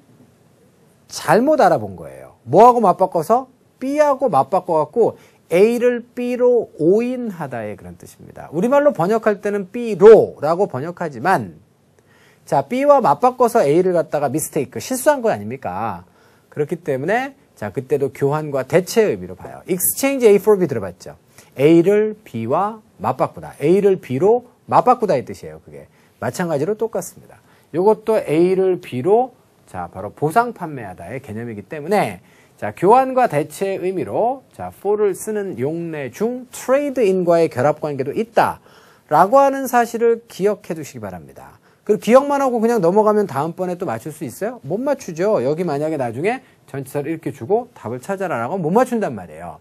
잘못 알아본 거예요. 뭐하고 맞바꿔서? B하고 맞바꿔갖고 A를 B로 오인하다의 그런 뜻입니다. 우리말로 번역할 때는 B로라고 번역하지만 자, B와 맞바꿔서 A를 갖다가 mistake, 실수한 거 아닙니까? 그렇기 때문에 자, 그때도 교환과 대체의 의미로 봐요. exchange A for B 들어봤죠? A를 B와 맞바꾸다. A를 B로 맞바꾸다 이 뜻이에요. 그게 마찬가지로 똑같습니다. 이것도 A를 B로 자, 바로 보상 판매하다의 개념이기 때문에 자, 교환과 대체의 의미로 자, for를 쓰는 용례 중 trade in과의 결합 관계도 있다라고 하는 사실을 기억해 두시기 바랍니다. 그리고 기억만 하고 그냥 넘어가면 다음번에 또 맞출 수 있어요? 못 맞추죠. 여기 만약에 나중에 전치사를 이렇게 주고 답을 찾아라라고 못 맞춘단 말이에요.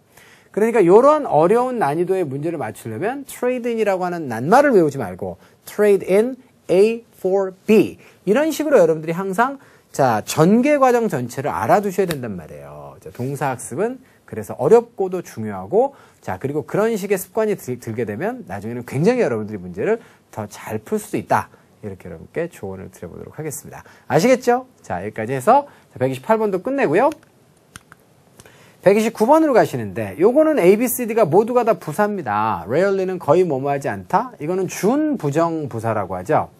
그러니까 이런 어려운 난이도의 문제를 맞추려면 trade in이라고 하는 낱말을 외우지 말고 trade in A for B 이런 식으로 여러분들이 항상 자, 전개 과정 전체를 알아두셔야 된단 말이에요. 자, 동사 학습은 그래서 어렵고도 중요하고 자, 그리고 그런 식의 습관이 들게 되면 나중에는 굉장히 여러분들이 문제를 더 잘 풀 수도 있다. 이렇게 여러분께 조언을 드려보도록 하겠습니다. 아시겠죠? 자, 여기까지 해서 128번도 끝내고요. 129번으로 가시는데 요거는 A, B, C, D가 모두가 다 부사입니다. rarely는 거의 뭐뭐하지 않다. 이거는 준부정 부사라고 하죠.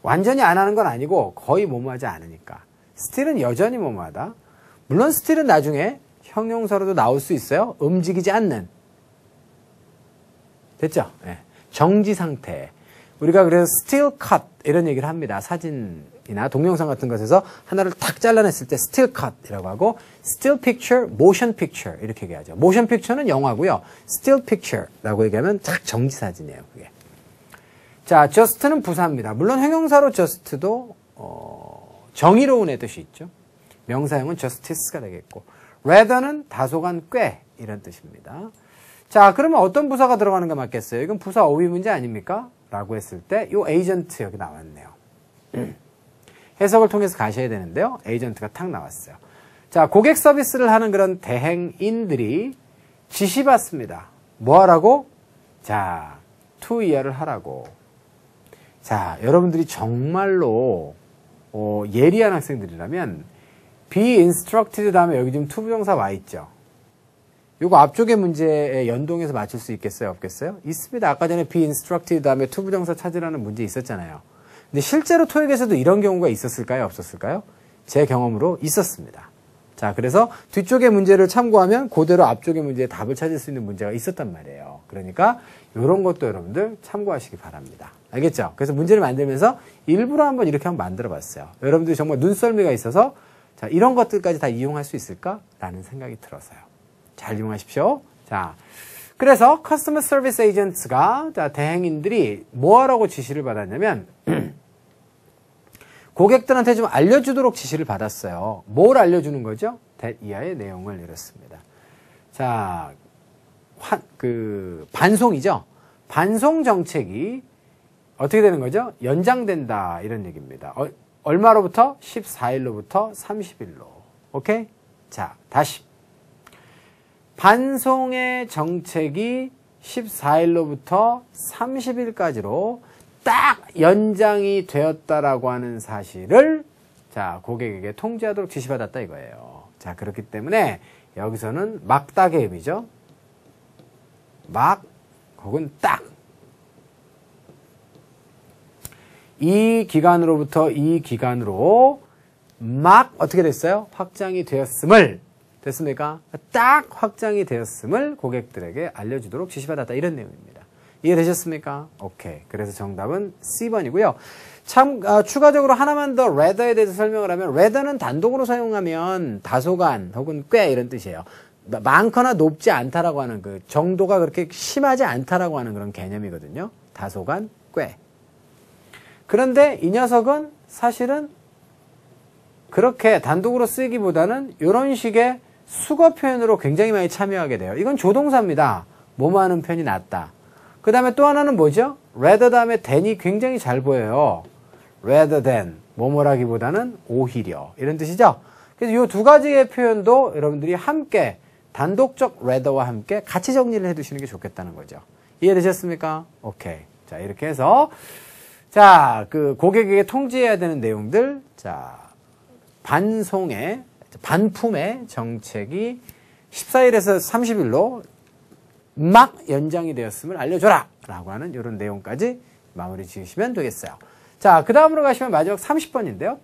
완전히 안 하는 건 아니고 거의 뭐뭐하지 않으니까. still은 여전히 뭐뭐하다. 물론 still은 나중에 형용사로도 나올 수 있어요. 움직이지 않는. 됐죠? 네. 정지 상태. 우리가 그래서 still cut 이런 얘기를 합니다. 사진이나 동영상 같은 것에서 하나를 탁 잘라냈을 때 still cut이라고 하고 still picture, motion picture 이렇게 얘기하죠. motion picture는 영화고요. still picture라고 얘기하면 딱 정지 사진이에요. 그게. 자, just는 부사입니다. 물론 형용사로 just도 정의로운의 뜻이 있죠. 명사형은 justice가 되겠고 rather는 다소간 꽤 이런 뜻입니다. 자, 그러면 어떤 부사가 들어가는 게 맞겠어요? 이건 부사 어휘 문제 아닙니까? 라고 했을 때 이 에이전트 여기 나왔네요. 해석을 통해서 가셔야 되는데요. 에이전트가 탁 나왔어요. 자, 고객 서비스를 하는 그런 대행인들이 지시받습니다. 뭐 하라고? 자, to 이하를 하라고. 자, 여러분들이 정말로 예리한 학생들이라면 be instructed 다음에 여기 지금 to 부정사 와 있죠. 요거 앞쪽의 문제에 연동해서 맞출 수 있겠어요? 없겠어요? 있습니다. 아까 전에 be instructed 다음에 to 부정사 찾으라는 문제 있었잖아요. 근데 실제로 토익에서도 이런 경우가 있었을까요? 없었을까요? 제 경험으로 있었습니다. 자, 그래서 뒤쪽의 문제를 참고하면 그대로 앞쪽의 문제에 답을 찾을 수 있는 문제가 있었단 말이에요. 그러니까 이런 것도 여러분들 참고하시기 바랍니다. 알겠죠? 그래서 문제를 만들면서 일부러 한번 이렇게 한번 만들어 봤어요. 여러분들이 정말 눈썰미가 있어서 자, 이런 것들까지 다 이용할 수 있을까라는 생각이 들어서요. 잘 이용하십시오. 자, 그래서 커스터머 서비스 에이전트가 자, 대행인들이 뭐 하라고 지시를 받았냐면 고객들한테 좀 알려주도록 지시를 받았어요. 뭘 알려주는 거죠? that 이하의 내용을 이렇습니다. 자, 반송이죠. 반송 정책이 어떻게 되는 거죠? 연장된다 이런 얘기입니다. 얼마로부터? 14일로부터 30일로. 오케이? 자, 다시. 반송의 정책이 14일로부터 30일까지로 딱 연장이 되었다라고 하는 사실을 자, 고객에게 통지하도록 지시받았다 이거예요. 자, 그렇기 때문에 여기서는 막딱의 의미죠. 막 혹은 딱. 이 기간으로부터 이 기간으로 막 어떻게 됐어요? 확장이 되었음을 됐습니까? 딱 확장이 되었음을 고객들에게 알려주도록 지시받았다 이런 내용입니다. 이해되셨습니까? 오케이. 그래서 정답은 C번이고요. 추가적으로 하나만 더 rather에 대해서 설명을 하면 rather는 단독으로 사용하면 다소간 혹은 꽤 이런 뜻이에요. 많거나 높지 않다라고 하는 그 정도가 그렇게 심하지 않다라고 하는 그런 개념이거든요. 다소간 꽤. 그런데 이 녀석은 사실은 그렇게 단독으로 쓰기보다는 이런 식의 수거 표현으로 굉장히 많이 참여하게 돼요. 이건 조동사입니다. 뭐뭐 하는 편이 낫다. 그 다음에 또 하나는 뭐죠? rather 다음에 than이 굉장히 잘 보여요. rather than. 뭐뭐라기보다는 오히려 이런 뜻이죠. 그래서 이 두 가지의 표현도 여러분들이 함께 단독적 rather와 함께 같이 정리를 해두시는 게 좋겠다는 거죠. 이해되셨습니까? 오케이. 자, 이렇게 해서 자, 그 고객에게 통지해야 되는 내용들, 자, 반품의 정책이 14일에서 30일로 막 연장이 되었음을 알려줘라! 라고 하는 이런 내용까지 마무리 지으시면 되겠어요. 자, 그 다음으로 가시면 마지막 30번인데요.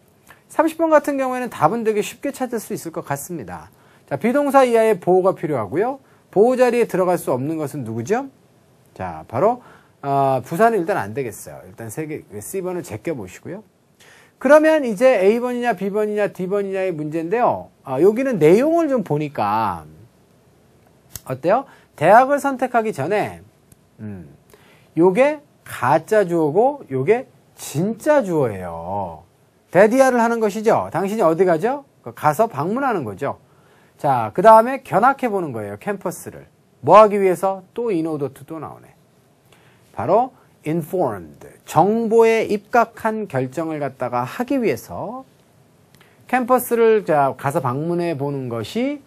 30번 같은 경우에는 답은 되게 쉽게 찾을 수 있을 것 같습니다. 자, 비동사 이하의 보호가 필요하고요. 보호 자리에 들어갈 수 없는 것은 누구죠? 자, 바로 부사는 일단 안 되겠어요. 일단 C번을 제껴보시고요. 그러면 이제 A번이냐 B번이냐 D번이냐의 문제인데요. 여기는 내용을 좀 보니까 어때요? 대학을 선택하기 전에 요게 가짜 주어고 요게 진짜 주어예요. 대디아를 하는 것이죠. 당신이 어디 가죠? 가서 방문하는 거죠. 자, 그 다음에 견학해 보는 거예요. 캠퍼스를. 뭐 하기 위해서? 또 인오더트 또 나오네. 바로 informed, 정보에 입각한 결정을 갖다가 하기 위해서 캠퍼스를 가서 방문해 보는 것이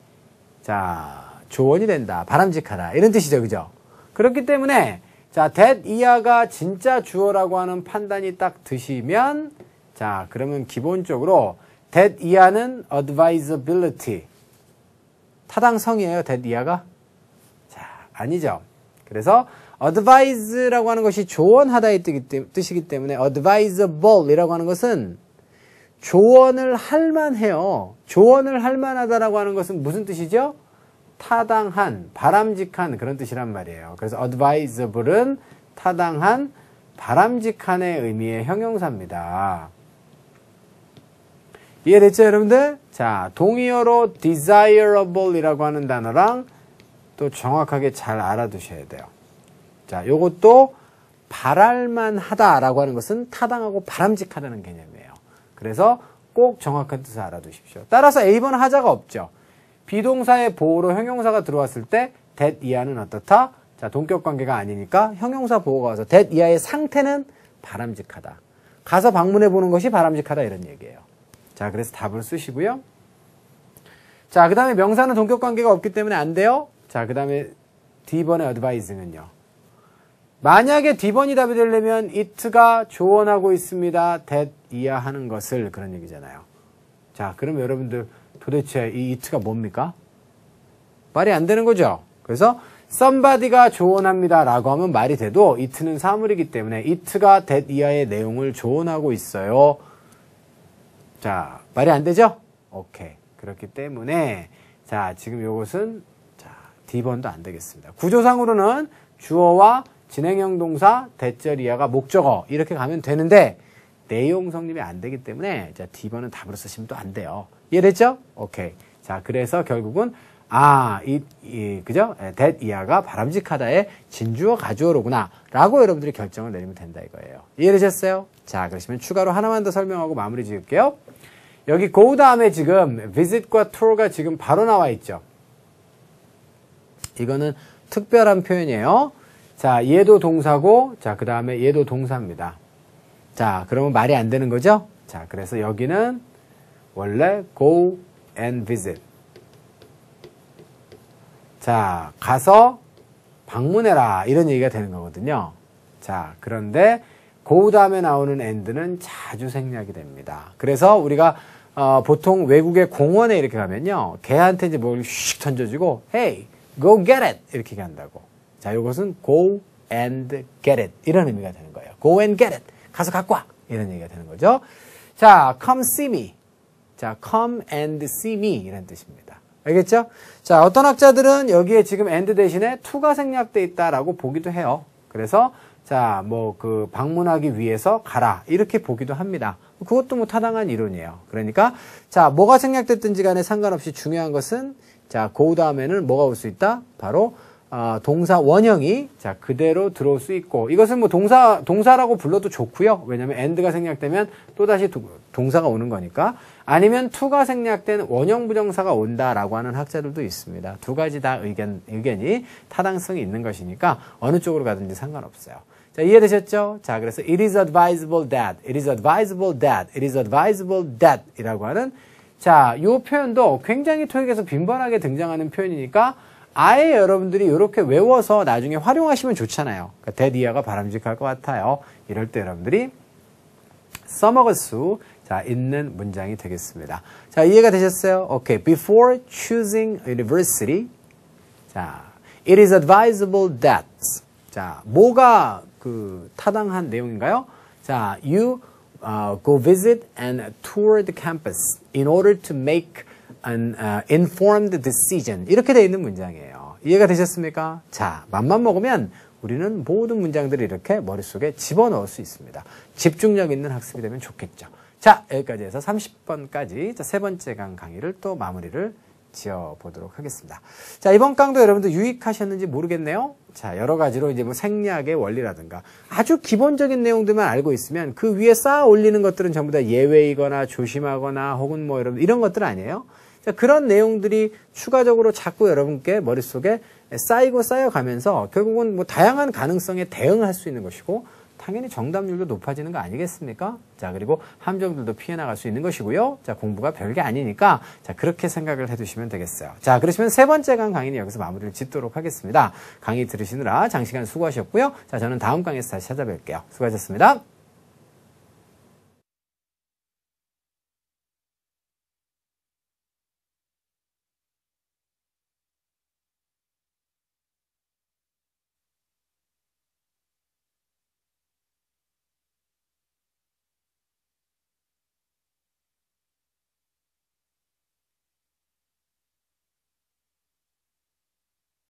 조언이 된다. 바람직하다. 이런 뜻이죠. 그죠? 그렇기 때문에 that 이하가 진짜 주어라고 하는 판단이 딱 드시면 그러면 기본적으로 that 이하는 advisability. 타당성이에요. that 이하가? 아니죠. 그래서 advise라고 하는 것이 조언하다의 뜻이기 때문에 advisable이라고 하는 것은 조언을 할 만해요. 조언을 할 만하다라고 하는 것은 무슨 뜻이죠? 타당한, 바람직한 그런 뜻이란 말이에요. 그래서 advisable은 타당한, 바람직한의 의미의 형용사입니다. 이해됐죠, 여러분들? 자, 동의어로 desirable이라고 하는 단어랑 또 정확하게 잘 알아두셔야 돼요. 자, 요것도 바랄만하다라고 하는 것은 타당하고 바람직하다는 개념이에요. 그래서 꼭 정확한 뜻을 알아두십시오. 따라서 A번 하자가 없죠. 비동사의 보호로 형용사가 들어왔을 때 that 이하는 어떻다? 자, 동격 관계가 아니니까 형용사 보호가 와서 that 이하의 상태는 바람직하다. 가서 방문해 보는 것이 바람직하다 이런 얘기예요. 자, 그래서 답을 쓰시고요. 자, 그 다음에 명사는 동격 관계가 없기 때문에 안 돼요. 자, 그 다음에 D번의 advise는요. 만약에 D번이 답이 되려면 it가 조언하고 있습니다. that 이하 하는 것을 그런 얘기잖아요. 자, 그럼 여러분들 도대체 이 it가 뭡니까? 말이 안 되는 거죠. 그래서 somebody가 조언합니다 라고 하면 말이 돼도 it는 사물이기 때문에 it가 that 이하의 내용을 조언하고 있어요. 자, 말이 안 되죠? 오케이. 그렇기 때문에 자, 지금 요것은 D번도 안 되겠습니다. 구조상으로는 주어와 진행형 동사, 대절 이하가 목적어 이렇게 가면 되는데 내용 성립이 안 되기 때문에 D번은 답으로 쓰시면 또 안 돼요. 이해됐죠? 오케이. 자, 그래서 결국은 그죠? that 이하가 바람직하다의 진주어 가주어로구나 라고 여러분들이 결정을 내리면 된다 이거예요. 이해되셨어요? 자, 그러시면 추가로 하나만 더 설명하고 마무리 지을게요. 여기 go 다음에 지금 visit과 tour가 지금 바로 나와 있죠. 이거는 특별한 표현이에요. 자, 얘도 동사고, 자, 그 다음에 얘도 동사입니다. 자, 그러면 말이 안 되는 거죠? 자, 그래서 여기는 원래 go and visit. 자, 가서 방문해라. 이런 얘기가 되는 거거든요. 자, 그런데 go 다음에 나오는 and는 자주 생략이 됩니다. 그래서 우리가 보통 외국의 공원에 이렇게 가면요. 걔한테 이제 뭘 슉 던져주고, hey, go get it! 이렇게 한다고. 자, 이것은 go and get it. 이런 의미가 되는 거예요. go and get it. 가서 갖고 와. 이런 얘기가 되는 거죠. 자, come see me. 자, come and see me. 이런 뜻입니다. 알겠죠? 자, 어떤 학자들은 여기에 지금 and 대신에 to가 생략되어 있다라고 보기도 해요. 그래서, 자, 방문하기 위해서 가라. 이렇게 보기도 합니다. 그것도 뭐 타당한 이론이에요. 그러니까, 자, 뭐가 생략됐든지 간에 상관없이 중요한 것은, 자, go 다음에는 뭐가 올 수 있다? 바로, 동사 원형이, 자, 그대로 들어올 수 있고, 이것은 뭐 동사라고 불러도 좋고요. 왜냐면 and가 생략되면 또다시 동사가 오는 거니까. 아니면 to가 생략된 원형 부정사가 온다라고 하는 학자들도 있습니다. 두 가지 다 의견이 타당성이 있는 것이니까 어느 쪽으로 가든지 상관없어요. 자, 이해되셨죠? 자, 그래서 it is advisable that, it is advisable that, it is advisable that 이라고 하는 자, 이 표현도 굉장히 토익에서 빈번하게 등장하는 표현이니까 아예 여러분들이 이렇게 외워서 나중에 활용하시면 좋잖아요. 그러니까 대디어가 바람직할 것 같아요. 이럴 때 여러분들이 써먹을 수 자, 있는 문장이 되겠습니다. 자, 이해가 되셨어요? 오케이. Before choosing university. 자, it is advisable that. 자, 뭐가 그 타당한 내용인가요? 자, you go visit and tour the campus in order to make an informed decision. 이렇게 되어 있는 문장이에요. 이해가 되셨습니까? 자, 맘만 먹으면 우리는 모든 문장들을 이렇게 머릿속에 집어넣을 수 있습니다. 집중력 있는 학습이 되면 좋겠죠. 자, 여기까지 해서 30번까지 자, 세 번째 강의를 또 마무리를 지어보도록 하겠습니다. 자, 이번 강도 여러분들 유익하셨는지 모르겠네요. 자, 여러 가지로 이제 뭐 생리학의 원리라든가 아주 기본적인 내용들만 알고 있으면 그 위에 쌓아 올리는 것들은 전부 다 예외이거나 조심하거나 혹은 뭐 여러분 이런 것들 아니에요. 자, 그런 내용들이 추가적으로 자꾸 여러분께 머릿속에 쌓이고 쌓여가면서 결국은 뭐 다양한 가능성에 대응할 수 있는 것이고 당연히 정답률도 높아지는 거 아니겠습니까? 자, 그리고 함정들도 피해 나갈 수 있는 것이고요. 자, 공부가 별게 아니니까 자, 그렇게 생각을 해두시면 되겠어요. 자, 그러시면 세 번째 강의는 여기서 마무리를 짓도록 하겠습니다. 강의 들으시느라 장시간 수고하셨고요. 자, 저는 다음 강의에서 다시 찾아뵐게요. 수고하셨습니다.